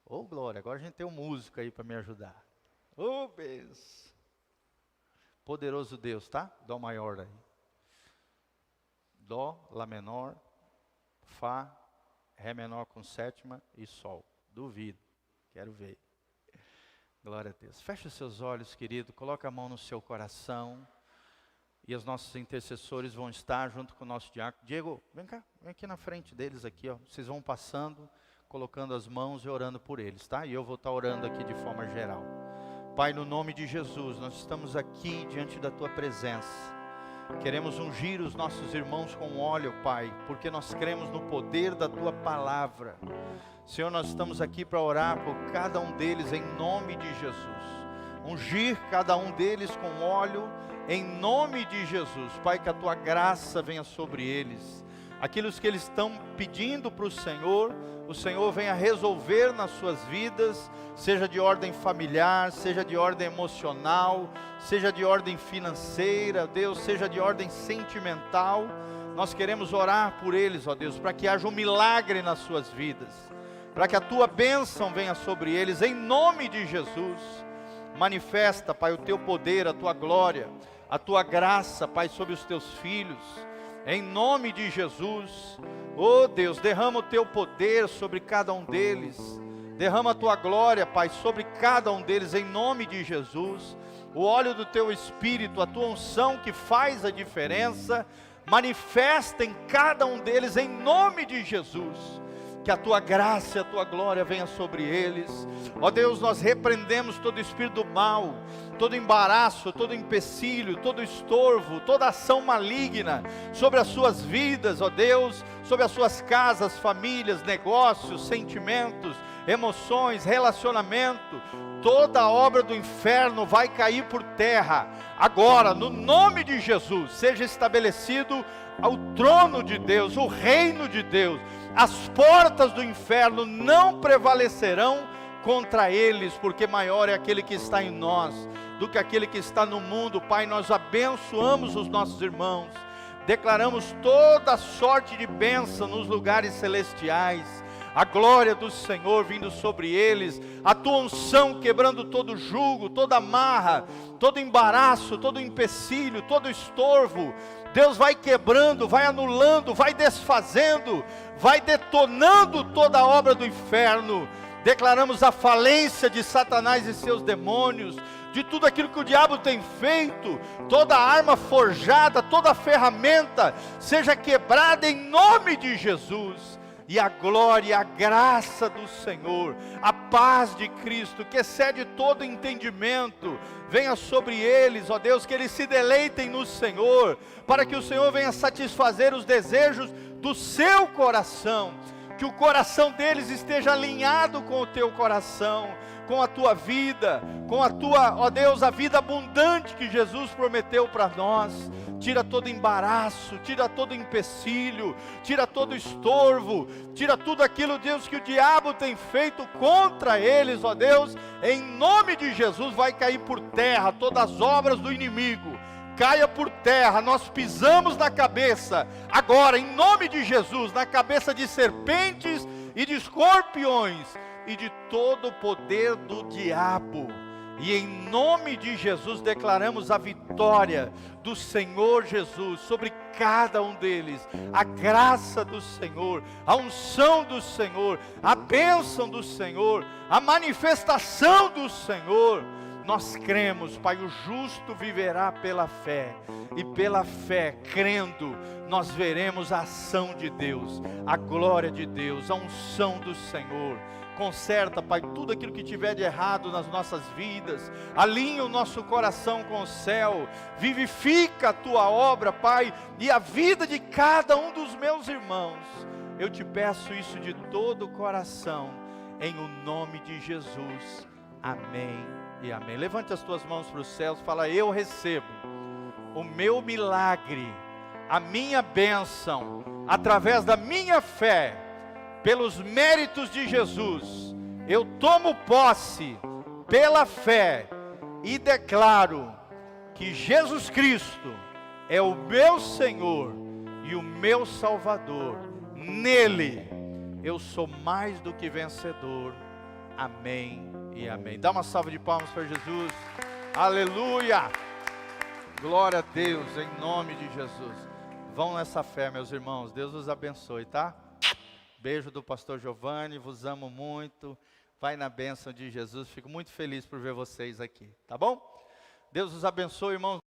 Ô, glória. Agora a gente tem um músico aí para me ajudar. Ô, Deus. Poderoso Deus, tá? Dó maior aí. Dó, Lá menor, Fá, Ré menor com sétima e Sol. Duvido. Quero ver. Glória a Deus. Feche os seus olhos, querido. Coloca a mão no seu coração. E os nossos intercessores vão estar junto com o nosso diácono. Diego, vem cá. Vem aqui na frente deles aqui, ó. Vocês vão passando, colocando as mãos e orando por eles, tá? E eu vou estar orando aqui de forma geral. Pai, no nome de Jesus, nós estamos aqui diante da tua presença. Queremos ungir os nossos irmãos com óleo, Pai, porque nós cremos no poder da tua palavra. Senhor, nós estamos aqui para orar por cada um deles em nome de Jesus. Ungir cada um deles com óleo em nome de Jesus. Pai, que a tua graça venha sobre eles. Aquilo que eles estão pedindo para o Senhor venha resolver nas suas vidas, seja de ordem familiar, seja de ordem emocional, seja de ordem financeira, Deus, seja de ordem sentimental. Nós queremos orar por eles, ó Deus, para que haja um milagre nas suas vidas, para que a tua bênção venha sobre eles, em nome de Jesus. Manifesta, Pai, o teu poder, a tua glória, a tua graça, Pai, sobre os teus filhos, em nome de Jesus. Oh Deus, derrama o teu poder sobre cada um deles, derrama a tua glória, Pai, sobre cada um deles, em nome de Jesus. O óleo do teu Espírito, a tua unção que faz a diferença, manifesta em cada um deles, em nome de Jesus. Que a tua graça e a tua glória venha sobre eles. Ó Deus, nós repreendemos todo espírito do mal, todo embaraço, todo empecilho, todo estorvo, toda ação maligna sobre as suas vidas, ó Deus, sobre as suas casas, famílias, negócios, sentimentos, emoções, relacionamento. Toda obra do inferno vai cair por terra. Agora, no nome de Jesus, seja estabelecido o trono de Deus, o reino de Deus. As portas do inferno não prevalecerão contra eles, porque maior é aquele que está em nós do que aquele que está no mundo. Pai, nós abençoamos os nossos irmãos, declaramos toda sorte de bênção nos lugares celestiais, a glória do Senhor vindo sobre eles, a tua unção quebrando todo jugo, toda amarra, todo embaraço, todo empecilho, todo estorvo. Deus vai quebrando, vai anulando, vai desfazendo, vai detonando toda a obra do inferno. Declaramos a falência de Satanás e seus demônios, de tudo aquilo que o diabo tem feito. Toda arma forjada, toda ferramenta seja quebrada em nome de Jesus. e a glória e a graça do Senhor, a paz de Cristo, que excede todo entendimento, venha sobre eles, ó Deus, que eles se deleitem no Senhor, para que o Senhor venha satisfazer os desejos do seu coração, que o coração deles esteja alinhado com o teu coração, com a tua vida, com a tua, ó Deus, a vida abundante que Jesus prometeu para nós. Tira todo embaraço, tira todo empecilho, tira todo estorvo, tira tudo aquilo, Deus, que o diabo tem feito contra eles, ó Deus, em nome de Jesus vai cair por terra todas as obras do inimigo, caia por terra, nós pisamos na cabeça, agora em nome de Jesus, na cabeça de serpentes e de escorpiões, e de todo o poder do diabo, e em nome de Jesus declaramos a vitória do Senhor Jesus sobre cada um deles, a graça do Senhor, a unção do Senhor, a bênção do Senhor, a manifestação do Senhor. Nós cremos, Pai, o justo viverá pela fé, e pela fé, crendo, nós veremos a ação de Deus, a glória de Deus, a unção do Senhor. Conserta, Pai, tudo aquilo que tiver de errado nas nossas vidas, alinha o nosso coração com o céu, vivifica a Tua obra, Pai, e a vida de cada um dos meus irmãos. Eu te peço isso de todo o coração, em o nome de Jesus, amém e amém. Levante as tuas mãos para os céus, fala: eu recebo o meu milagre, a minha bênção, através da minha fé, pelos méritos de Jesus. Eu tomo posse pela fé e declaro que Jesus Cristo é o meu Senhor e o meu Salvador. Nele eu sou mais do que vencedor. Amém e amém. Dá uma salva de palmas para Jesus. Aleluia! Glória a Deus, em nome de Jesus. Vão nessa fé, meus irmãos. Deus os abençoe, tá? Beijo do pastor Giovanni, vos amo muito. Vai na bênção de Jesus. Fico muito feliz por ver vocês aqui, tá bom? Deus os abençoe, irmãos.